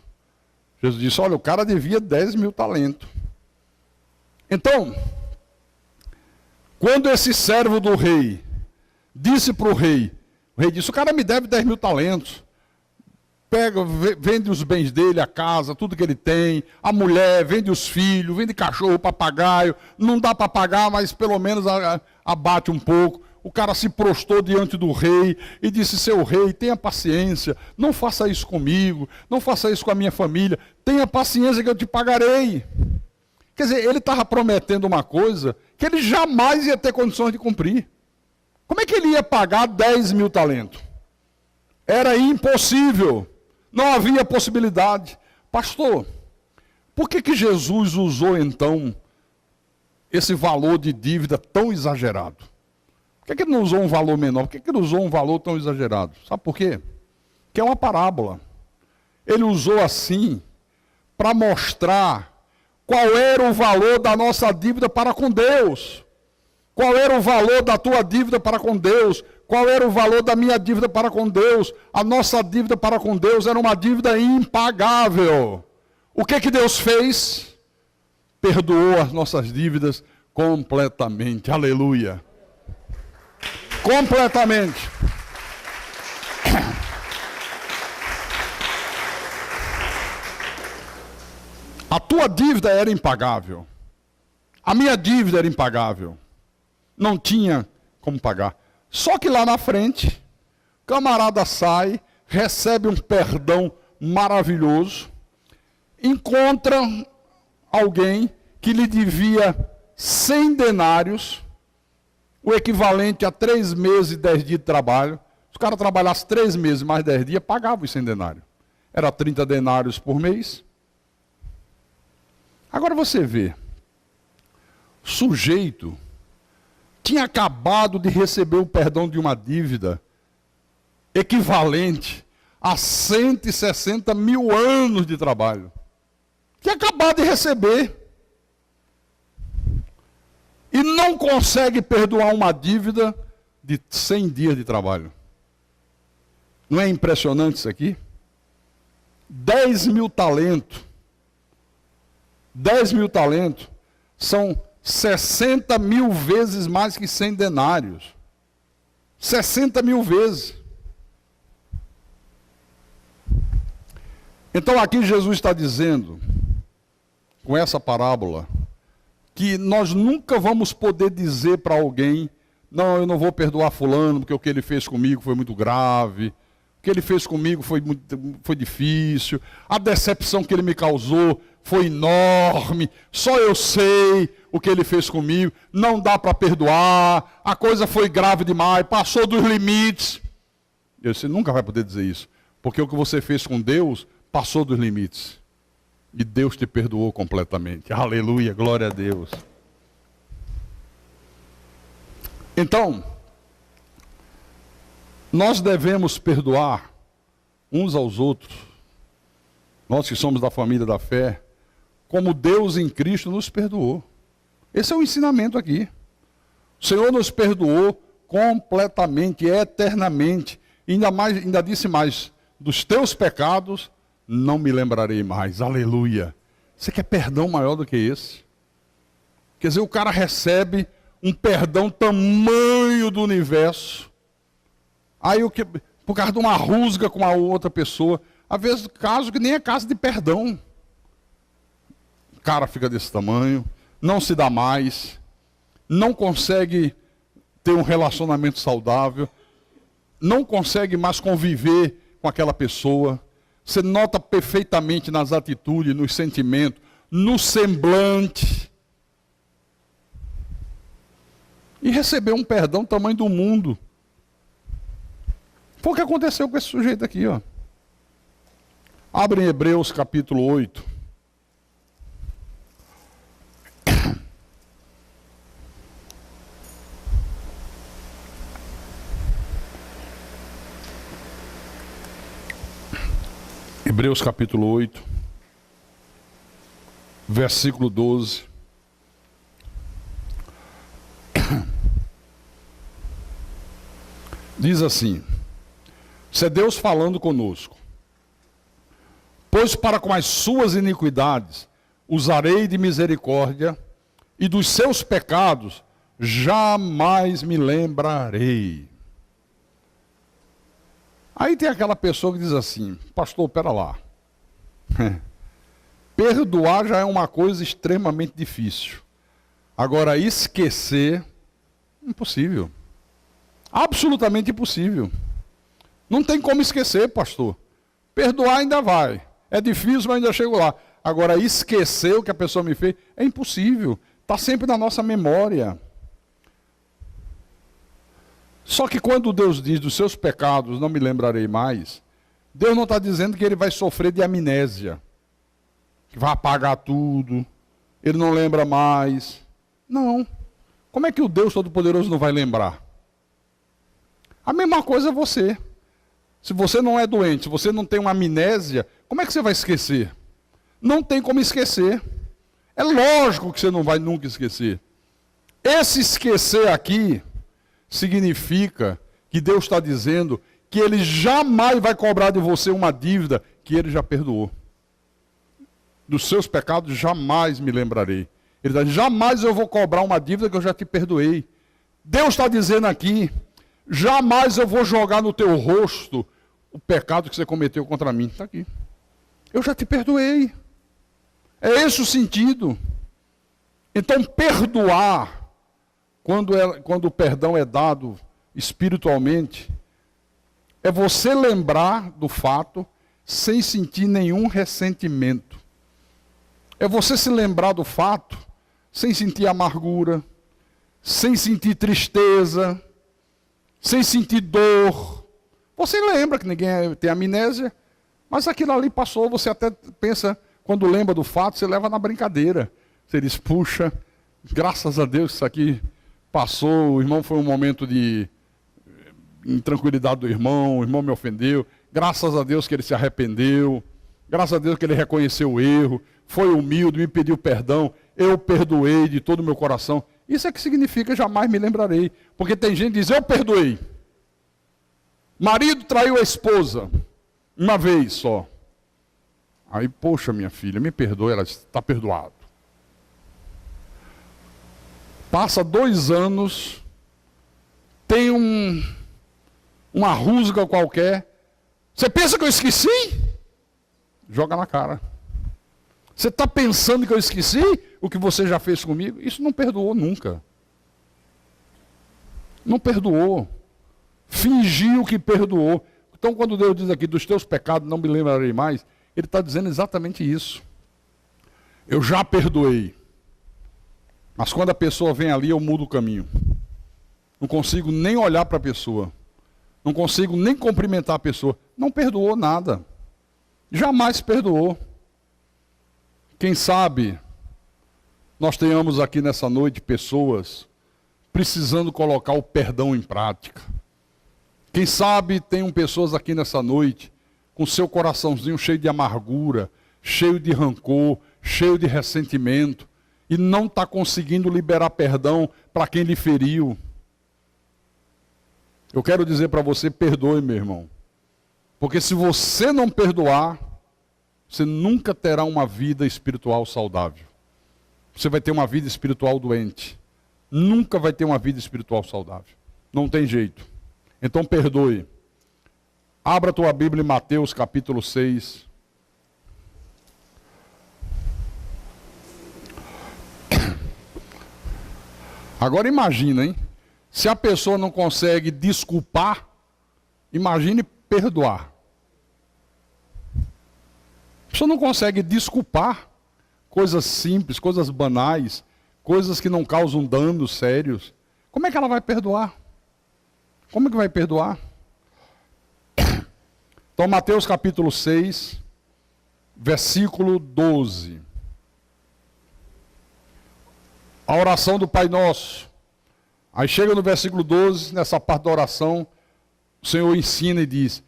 Jesus disse, olha, o cara devia 10 mil talentos. Então, quando esse servo do rei disse para o rei disse, o cara me deve 10 mil talentos. Pega, vende os bens dele, a casa, tudo que ele tem, a mulher, vende os filhos, vende cachorro, papagaio, não dá para pagar, mas pelo menos abate um pouco. O cara se prostrou diante do rei e disse, seu rei, tenha paciência, não faça isso comigo, não faça isso com a minha família, tenha paciência que eu te pagarei. Quer dizer, ele estava prometendo uma coisa que ele jamais ia ter condições de cumprir. Como é que ele ia pagar 10 mil talentos? Era impossível. Não havia possibilidade. Pastor, por que Jesus usou então esse valor de dívida tão exagerado? Por que ele não usou um valor menor? Por que ele usou um valor tão exagerado? Sabe por quê? Que é uma parábola. Ele usou assim para mostrar qual era o valor da nossa dívida para com Deus. Qual era o valor da tua dívida para com Deus? Qual era o valor da minha dívida para com Deus? A nossa dívida para com Deus era uma dívida impagável. O que Deus fez? Perdoou as nossas dívidas completamente. Aleluia. Completamente. A tua dívida era impagável. A minha dívida era impagável. Não tinha como pagar. Só que lá na frente, camarada sai, recebe um perdão maravilhoso, encontra alguém que lhe devia 100 denários, o equivalente a 3 meses e 10 dias de trabalho. Se o cara trabalhasse 3 meses mais 10 dias, pagava os 100 denários. Era 30 denários por mês. Agora você vê, sujeito tinha acabado de receber o perdão de uma dívida equivalente a 160 mil anos de trabalho. Tinha acabado de receber. E não consegue perdoar uma dívida de 100 dias de trabalho. Não é impressionante isso aqui? 10 mil talentos. 10 mil talentos são 60 mil vezes mais que 100 denários. 60 mil vezes. Então aqui Jesus está dizendo, com essa parábola, que nós nunca vamos poder dizer para alguém, não, eu não vou perdoar fulano, porque o que ele fez comigo foi muito grave, o que ele fez comigo foi difícil, a decepção que ele me causou foi enorme, só eu sei o que ele fez comigo, não dá para perdoar, a coisa foi grave demais, passou dos limites. Você nunca vai poder dizer isso, porque o que você fez com Deus passou dos limites. E Deus te perdoou completamente. Aleluia, glória a Deus. Então, nós devemos perdoar uns aos outros, nós que somos da família da fé, como Deus em Cristo nos perdoou. Esse é o ensinamento aqui. O Senhor nos perdoou completamente, eternamente. Ainda disse mais, dos teus pecados não me lembrarei mais. Aleluia. Você quer perdão maior do que esse? Quer dizer, o cara recebe um perdão tamanho do universo. Aí, por causa de uma rusga com a outra pessoa, às vezes, caso que nem é caso de perdão. O cara fica desse tamanho, não se dá mais, não consegue ter um relacionamento saudável, não consegue mais conviver com aquela pessoa. Você nota perfeitamente nas atitudes, nos sentimentos, no semblante. e recebeu um perdão do tamanho do mundo. Foi o que aconteceu com esse sujeito aqui, ó. Abre em Hebreus capítulo 8. Hebreus capítulo 8, versículo 12. Diz assim: isso é Deus falando conosco. Pois para com as suas iniquidades usarei de misericórdia, e dos seus pecados jamais me lembrarei. Aí tem aquela pessoa que diz assim: pastor, pera lá. Perdoar já é uma coisa extremamente difícil. Agora, esquecer, impossível. Absolutamente impossível. Não tem como esquecer, pastor. Perdoar ainda vai. É difícil, mas ainda chego lá. Agora, esquecer o que a pessoa me fez, é impossível. Está sempre na nossa memória. Só que quando Deus diz dos seus pecados não me lembrarei mais, Deus não está dizendo que ele vai sofrer de amnésia, que vai apagar tudo, ele não lembra mais. Não. Como é que o Deus Todo-Poderoso não vai lembrar? A mesma coisa é você. Se você não é doente, se você não tem uma amnésia, como é que você vai esquecer? Não tem como esquecer. É lógico que você não vai nunca esquecer. Esse esquecer aqui significa que Deus está dizendo que ele jamais vai cobrar de você uma dívida que ele já perdoou. Dos seus pecados jamais me lembrarei. Ele está dizendo: jamais eu vou cobrar uma dívida que eu já te perdoei. Deus está dizendo aqui: jamais eu vou jogar no teu rosto o pecado que você cometeu contra mim. Está aqui. Eu já te perdoei. É esse o sentido. Então, perdoar, quando o perdão é dado espiritualmente, é você lembrar do fato sem sentir nenhum ressentimento. É você se lembrar do fato sem sentir amargura, sem sentir tristeza, sem sentir dor. Você lembra que ninguém tem amnésia, mas aquilo ali passou, você até pensa, quando lembra do fato, você leva na brincadeira. Você diz: puxa, graças a Deus isso aqui passou, o irmão foi um momento de intranquilidade do irmão, o irmão me ofendeu, graças a Deus que ele se arrependeu, graças a Deus que ele reconheceu o erro, foi humilde, me pediu perdão, eu perdoei de todo o meu coração. Isso é que significa jamais me lembrarei. Porque tem gente que diz: eu perdoei. Marido traiu a esposa uma vez só. Aí, poxa, minha filha, me perdoe. Ela diz: está perdoado. Passa 2 anos, tem uma rusga qualquer. Você pensa que eu esqueci? Joga na cara. Você está pensando que eu esqueci o que você já fez comigo? Isso não perdoou nunca. Não perdoou. Fingiu que perdoou. Então, quando Deus diz aqui: dos teus pecados não me lembrarei mais, ele está dizendo exatamente isso. Eu já perdoei. Mas quando a pessoa vem ali, eu mudo o caminho. Não consigo nem olhar para a pessoa. Não consigo nem cumprimentar a pessoa. Não perdoou nada. Jamais perdoou. Quem sabe nós tenhamos aqui nessa noite pessoas precisando colocar o perdão em prática. Quem sabe tenham pessoas aqui nessa noite com seu coraçãozinho cheio de amargura, cheio de rancor, cheio de ressentimento, e não está conseguindo liberar perdão para quem lhe feriu. Eu quero dizer para você: perdoe, meu irmão. Porque se você não perdoar, você nunca terá uma vida espiritual saudável. Você vai ter uma vida espiritual doente. Nunca vai ter uma vida espiritual saudável. Não tem jeito. Então perdoe. Abra a tua Bíblia em Mateus capítulo 6. Agora imagina, hein? Se a pessoa não consegue desculpar, imagine perdoar. A pessoa não consegue desculpar coisas simples, coisas banais, coisas que não causam danos sérios. Como é que ela vai perdoar? Como é que vai perdoar? Então, Mateus capítulo 6, versículo 12. A oração do Pai Nosso. Aí chega no versículo 12, nessa parte da oração, o Senhor ensina e diz: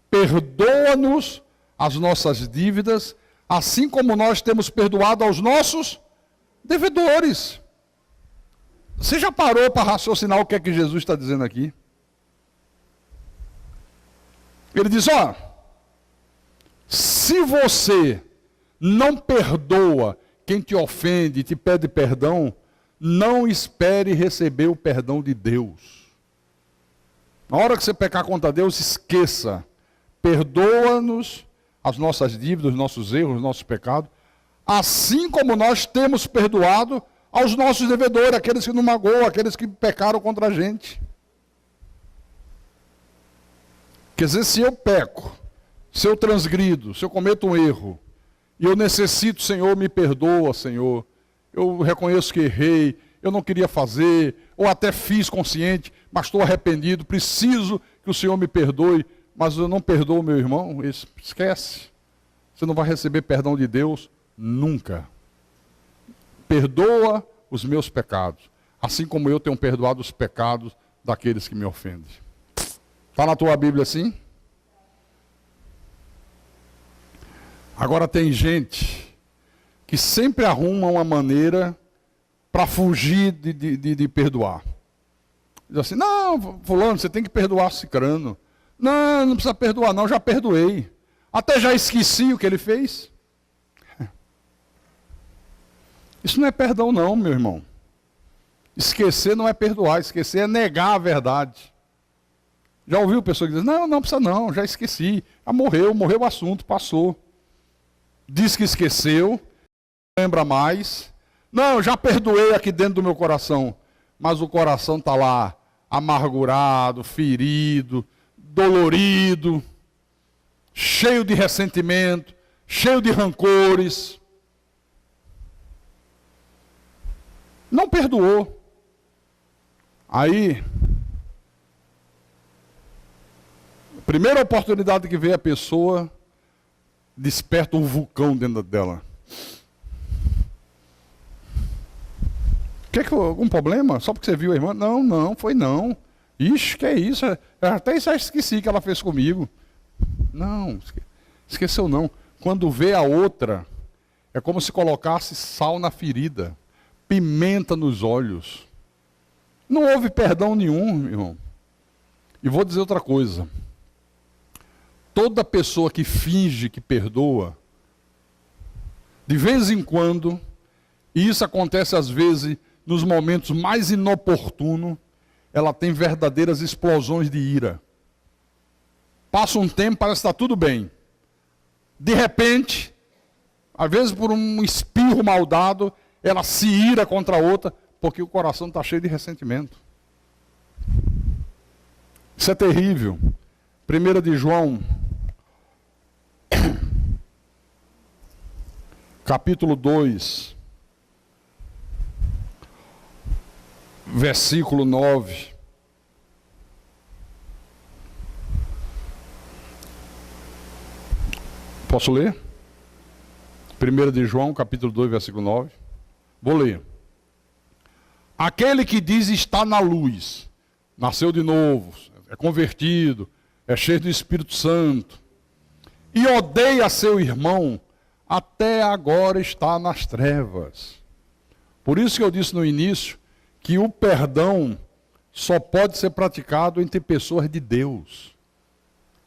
perdoa-nos as nossas dívidas, assim como nós temos perdoado aos nossos devedores. Você já parou para raciocinar o que é que Jesus está dizendo aqui? Ele diz, ó, se você não perdoa quem te ofende e te pede perdão, não espere receber o perdão de Deus. Na hora que você pecar contra Deus, esqueça. Perdoa-nos as nossas dívidas, os nossos erros, os nossos pecados, assim como nós temos perdoado aos nossos devedores, aqueles que nos magoam, aqueles que pecaram contra a gente. Quer dizer, se eu peco, se eu transgrido, se eu cometo um erro, e eu necessito, Senhor, me perdoa, Senhor, eu reconheço que errei, eu não queria fazer, ou até fiz consciente, mas estou arrependido, preciso que o Senhor me perdoe, mas eu não perdoo meu irmão, esquece. Você não vai receber perdão de Deus nunca. Perdoa os meus pecados, assim como eu tenho perdoado os pecados daqueles que me ofendem. Está na tua Bíblia assim? Agora tem gente que sempre arruma uma maneira para fugir de perdoar. Diz assim, não, fulano, você tem que perdoar cicrano. Não, não precisa perdoar não, já perdoei. Até já esqueci o que ele fez. Isso não é perdão não, meu irmão. Esquecer não é perdoar, esquecer é negar a verdade. Já ouviu pessoa que diz, não, não precisa não, já esqueci. Já morreu o assunto, passou. Diz que esqueceu, não lembra mais. Não, já perdoei aqui dentro do meu coração. Mas o coração está lá, amargurado, ferido, dolorido, cheio de ressentimento, cheio de rancores. Não perdoou. Aí, a primeira oportunidade que veio a pessoa, desperta um vulcão dentro dela. Quer que algum problema? Só porque você viu a irmã? Não, não, foi não. Ixi, que é isso? Eu até já esqueci que ela fez comigo. Não, esqueceu não. Quando vê a outra, é como se colocasse sal na ferida, pimenta nos olhos. Não houve perdão nenhum, meu irmão. E vou dizer outra coisa. Toda pessoa que finge que perdoa, de vez em quando, e isso acontece às vezes nos momentos mais inoportunos, ela tem verdadeiras explosões de ira. Passa um tempo, parece que está tudo bem. De repente, às vezes por um espirro mal dado, ela se ira contra a outra, porque o coração está cheio de ressentimento. Isso é terrível. 1 de João, capítulo 2, versículo 9. Posso ler? 1 de João, capítulo 2, versículo 9. Vou ler. Aquele que diz está na luz, nasceu de novo, é convertido, é cheio do Espírito Santo, e odeia seu irmão, até agora está nas trevas. Por isso que eu disse no início, que o perdão só pode ser praticado entre pessoas de Deus,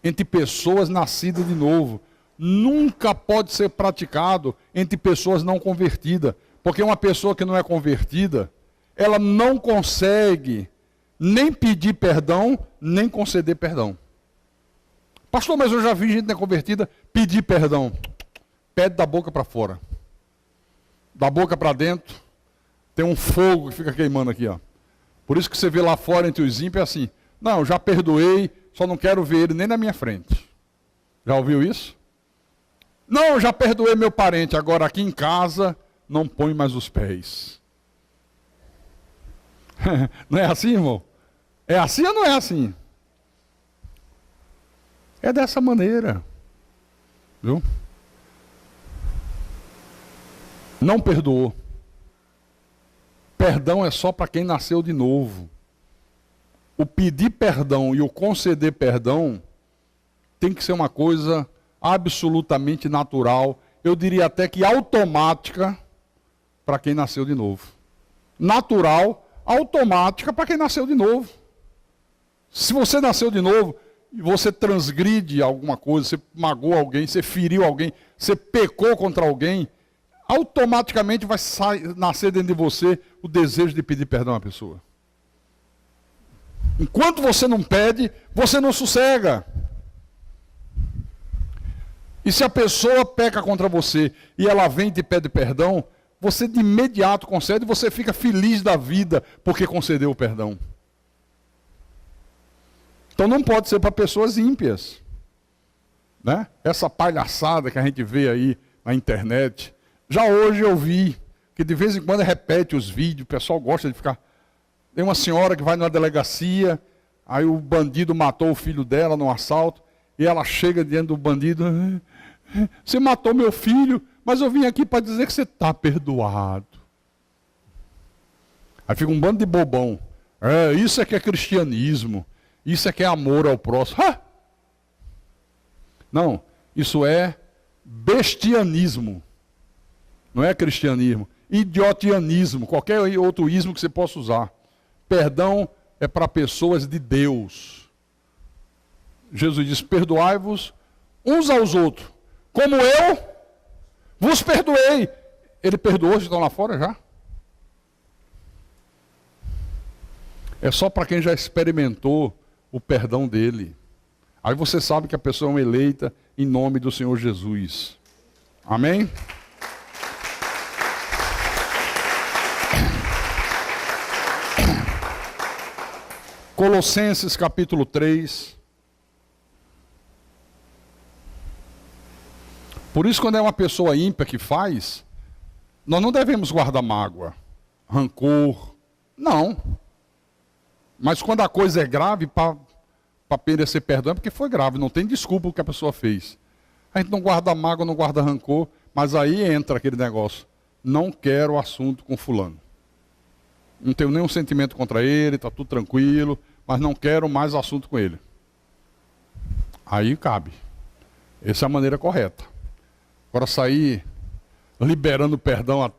entre pessoas nascidas de novo. Nunca pode ser praticado entre pessoas não convertidas, porque uma pessoa que não é convertida, ela não consegue nem pedir perdão, nem conceder perdão. Pastor, mas eu já vi gente não convertida pedir perdão. Pede da boca para fora. Da boca para dentro, tem um fogo que fica queimando aqui, ó. Por isso que você vê lá fora entre os ímpios é assim, não, já perdoei, só não quero ver ele nem na minha frente. Já ouviu isso? Não, já perdoei meu parente, agora aqui em casa não põe mais os pés. Não é assim, irmão? É assim ou não é assim? É dessa maneira. Viu? Não perdoou. Perdão é só para quem nasceu de novo. O pedir perdão e o conceder perdão tem que ser uma coisa absolutamente natural, eu diria até que automática, para quem nasceu de novo. Natural, automática para quem nasceu de novo. Se você nasceu de novo e você transgride alguma coisa, você magoou alguém, você feriu alguém, você pecou contra alguém, automaticamente vai nascer dentro de você o desejo de pedir perdão à pessoa. Enquanto você não pede, você não sossega. E se a pessoa peca contra você e ela vem e te pede perdão, você de imediato concede e você fica feliz da vida porque concedeu o perdão. Então não pode ser para pessoas ímpias. Né? Essa palhaçada que a gente vê aí na internet. Já hoje eu vi que de vez em quando repete os vídeos, o pessoal gosta de ficar... Tem uma senhora que vai numa delegacia, aí o bandido matou o filho dela num assalto, e ela chega diante do bandido, você matou meu filho, mas eu vim aqui para dizer que você está perdoado. Aí fica um bando de bobão. Isso é que é cristianismo, isso é que é amor ao próximo. Não, isso é bestianismo. Não é cristianismo. Idiotianismo, qualquer outro ismo que você possa usar. Perdão é para pessoas de Deus. Jesus diz, perdoai-vos uns aos outros, como eu vos perdoei. Ele perdoou, vocês estão lá fora já? É só para quem já experimentou o perdão dele. Aí você sabe que a pessoa é uma eleita em nome do Senhor Jesus. Amém? Colossenses capítulo 3. Por isso, quando é uma pessoa ímpia que faz, nós não devemos guardar mágoa, rancor, não. Mas quando a coisa é grave, para merecer perdão, é porque foi grave, não tem desculpa o que a pessoa fez. A gente não guarda mágoa, não guarda rancor, mas aí entra aquele negócio, não quero assunto com fulano. Não tenho nenhum sentimento contra ele, está tudo tranquilo, mas não quero mais assunto com ele. Aí cabe. Essa é a maneira correta. Agora sair liberando perdão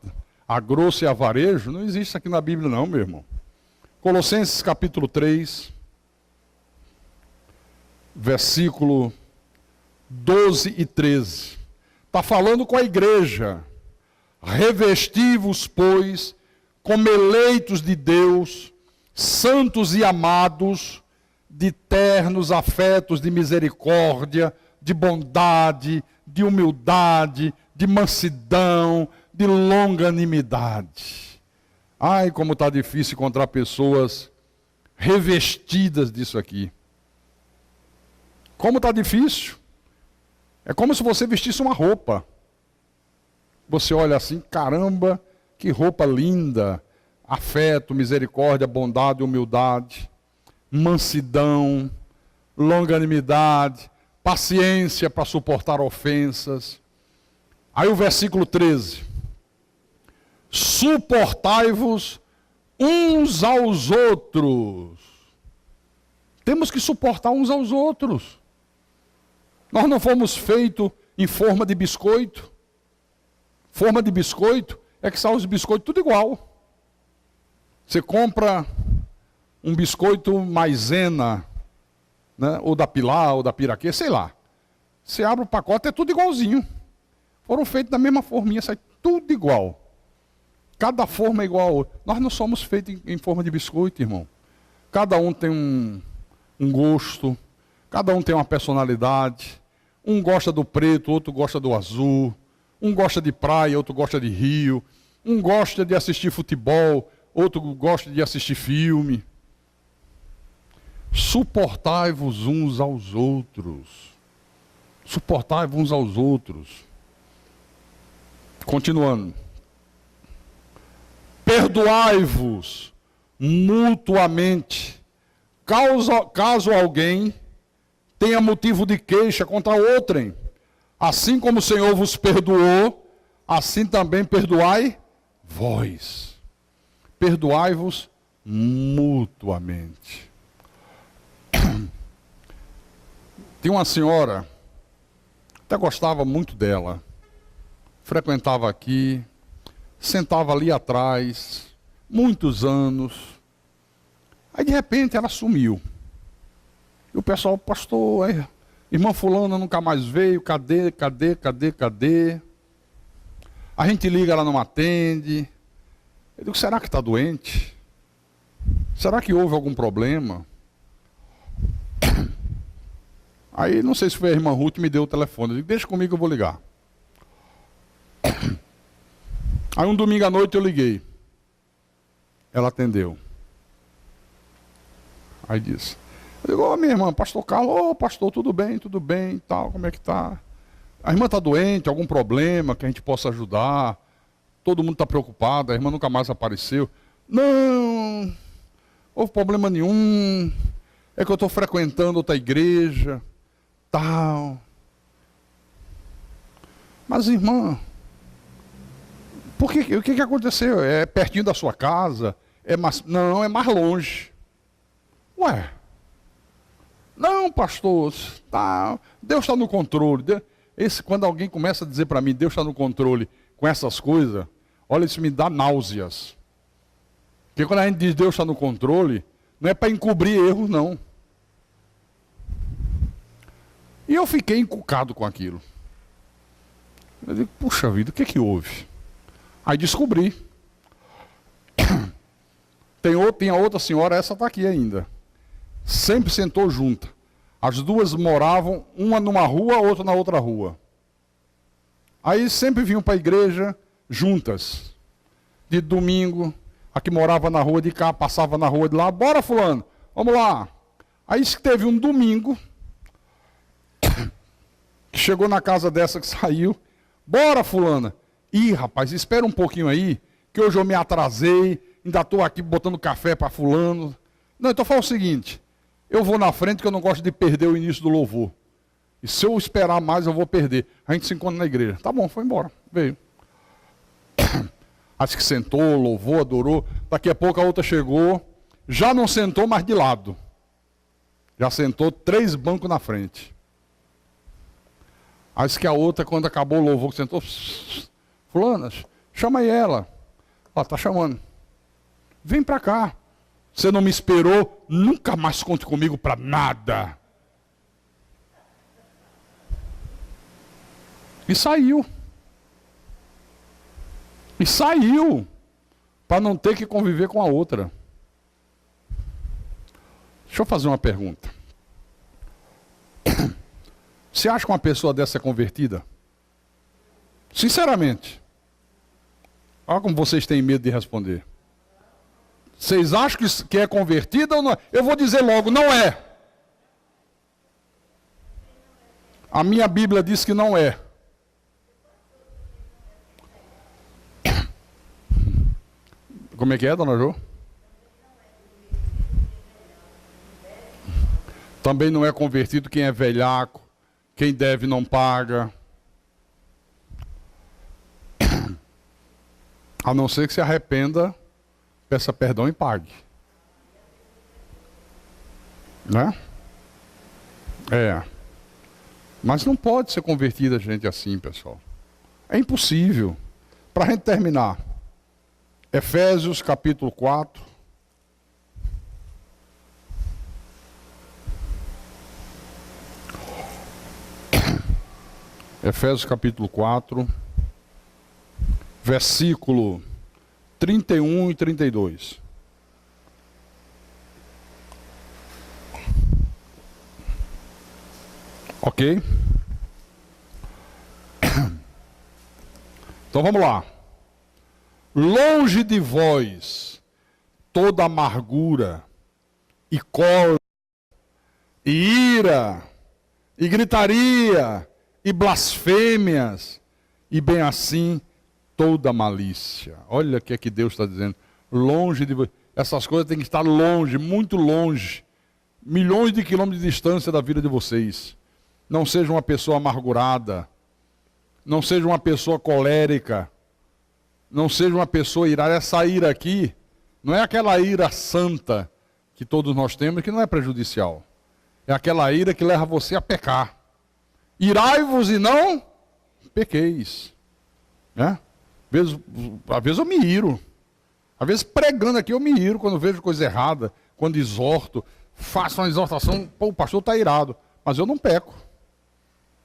a grosso e a varejo, não existe aqui na Bíblia não, meu irmão. Colossenses capítulo 3, versículo 12 e 13. Está falando com a igreja. Revesti-vos, pois, como eleitos de Deus, santos e amados, de ternos afetos de misericórdia, de bondade, de humildade, de mansidão, de longanimidade. Ai, como está difícil encontrar pessoas revestidas disso aqui. Como está difícil. É como se você vestisse uma roupa. Você olha assim, caramba, que roupa linda. Afeto, misericórdia, bondade, humildade, mansidão, longanimidade, paciência para suportar ofensas. Aí o versículo 13. Suportai-vos uns aos outros. Temos que suportar uns aos outros. Nós não fomos feitos em forma de biscoito. Forma de biscoito é que são os biscoitos tudo igual. Você compra um biscoito maisena, né, ou da Pilar, ou da Piraquê, sei lá. Você abre o pacote, é tudo igualzinho. Foram feitos da mesma forminha, sai tudo igual. Cada forma é igual a outra. Nós não somos feitos em forma de biscoito, irmão. Cada um tem um gosto, cada um tem uma personalidade. Um gosta do preto, outro gosta do azul. Um gosta de praia, outro gosta de rio. Um gosta de assistir futebol, outro gosta de assistir filme. Suportai-vos uns aos outros. Suportai-vos uns aos outros. Continuando. Perdoai-vos mutuamente. Caso alguém tenha motivo de queixa contra outrem, assim como o Senhor vos perdoou, assim também perdoai vós. Perdoai-vos mutuamente. Tinha uma senhora, até gostava muito dela, frequentava aqui, sentava ali atrás, muitos anos. Aí de repente ela sumiu. E o pessoal, pastor, irmã fulana nunca mais veio, cadê? A gente liga, ela não atende. Eu digo, será que está doente? Será que houve algum problema? Aí, não sei se foi a irmã Ruth que me deu o telefone. Eu digo, deixa comigo que eu vou ligar. Aí um domingo à noite eu liguei. Ela atendeu. Aí disse, eu digo, minha irmã, pastor Carlos, pastor, tudo bem, e tal, como é que tá? A irmã está doente, algum problema que a gente possa ajudar? Todo mundo está preocupado, a irmã nunca mais apareceu. Não houve problema nenhum, é que eu estou frequentando outra igreja, tal. Mas irmã, o que aconteceu? É pertinho da sua casa? Não, é mais longe. Ué, não, pastor, Deus está no controle. Quando alguém começa a dizer para mim, Deus está no controle com essas coisas, olha, isso me dá náuseas. Porque quando a gente diz Deus está no controle, não é para encobrir erros, não. E eu fiquei encucado com aquilo. Eu digo, puxa vida, o que é que houve? Aí descobri. Tem a outra senhora, essa está aqui ainda. Sempre sentou junta. As duas moravam, uma numa rua, outra na outra rua. Aí sempre vinham para a igreja juntas. De domingo, a que morava na rua de cá, passava na rua de lá. Bora, fulano, vamos lá. Aí teve um domingo, que chegou na casa dessa que saiu. Bora, fulana. Ih, rapaz, espera um pouquinho aí, que hoje eu me atrasei, ainda estou aqui botando café para fulano. Não, então fala o seguinte, eu vou na frente que eu não gosto de perder o início do louvor. E se eu esperar mais, eu vou perder. A gente se encontra na igreja. Tá bom, foi embora, veio. Acho que sentou, louvou, adorou. Daqui a pouco a outra chegou, já não sentou mais de lado. Já sentou 3 bancos na frente. Acho que a outra, quando acabou o louvor, sentou, fulana, chama aí ela. Ela está chamando. Vem para cá. Você não me esperou, nunca mais conte comigo para nada. E saiu. E saiu. Para não ter que conviver com a outra. Deixa eu fazer uma pergunta. Você acha que uma pessoa dessa é convertida? Sinceramente. Olha como vocês têm medo de responder. Vocês acham que é convertida ou não é? Eu vou dizer logo, não é. A minha Bíblia diz que não é. Como é que é, dona Jo? Também não é convertido quem é velhaco, quem deve não paga. A não ser que se arrependa, peça perdão e pague. Né? É. Mas não pode ser convertida gente assim, pessoal. É impossível. Para a gente terminar. Efésios capítulo 4. Efésios capítulo 4. Versículo 31 e 32. Ok? Então vamos lá. Longe de vós toda amargura e cólera e ira e gritaria e blasfêmias e bem assim toda malícia. Olha o que é que Deus está dizendo. Longe de vós. Essas coisas têm que estar longe, muito longe, milhões de quilômetros de distância da vida de vocês. Não seja uma pessoa amargurada, não seja uma pessoa colérica, não seja uma pessoa irada. Essa ira aqui não é aquela ira santa que todos nós temos, que não é prejudicial. É aquela ira que leva você a pecar. Irai-vos e não pequeis. Né? Às vezes eu me iro. Às vezes pregando aqui eu me iro quando vejo coisa errada, quando exorto, faço uma exortação, pô, o pastor está irado, mas eu não peco.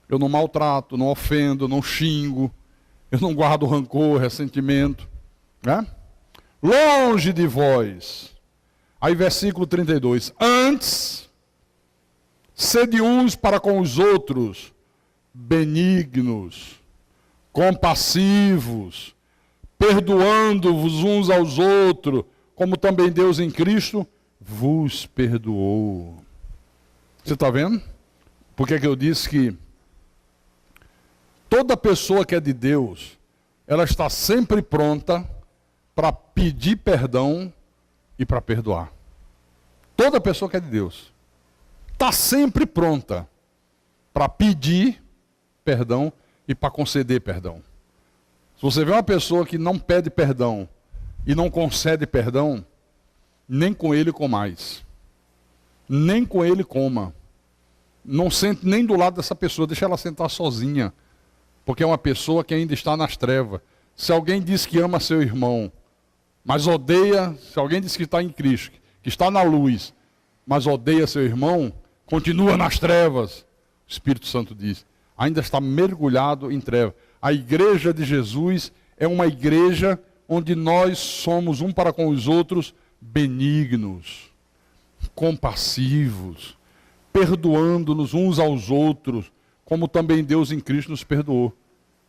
Eu não maltrato, não ofendo, não xingo, eu não guardo rancor, ressentimento. Né? Longe de vós. Aí versículo 32. Antes, sede uns para com os outros, benignos, compassivos, perdoando-vos uns aos outros, como também Deus em Cristo vos perdoou. Você está vendo? Por que eu disse que toda pessoa que é de Deus, ela está sempre pronta para pedir perdão e para perdoar. Toda pessoa que é de Deus está sempre pronta para pedir perdão e para conceder perdão. Se você vê uma pessoa que não pede perdão e não concede perdão, nem com ele comais. Nem com ele coma. Não sente nem do lado dessa pessoa, deixa ela sentar sozinha. Porque é uma pessoa que ainda está nas trevas. Se alguém diz que ama seu irmão, mas odeia, se alguém diz que está em Cristo, que está na luz, mas odeia seu irmão, continua nas trevas. O Espírito Santo diz, ainda está mergulhado em trevas. A igreja de Jesus é uma igreja onde nós somos um para com os outros benignos, compassivos, perdoando-nos uns aos outros, como também Deus em Cristo nos perdoou.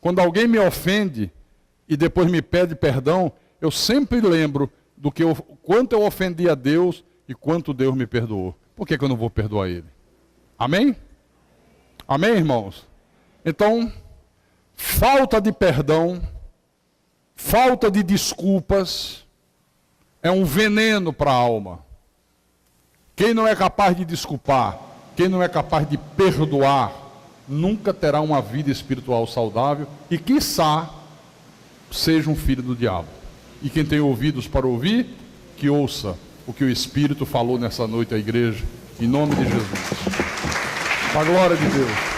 Quando alguém me ofende e depois me pede perdão, eu sempre lembro do que quanto eu ofendi a Deus e quanto Deus me perdoou. Por que eu não vou perdoar ele? Amém? Amém, irmãos? Então, falta de perdão, falta de desculpas, é um veneno para a alma. Quem não é capaz de desculpar, quem não é capaz de perdoar, nunca terá uma vida espiritual saudável e, quiçá, seja um filho do diabo. E quem tem ouvidos para ouvir, que ouça o que o Espírito falou nessa noite à igreja, em nome de Jesus. Para a glória de Deus.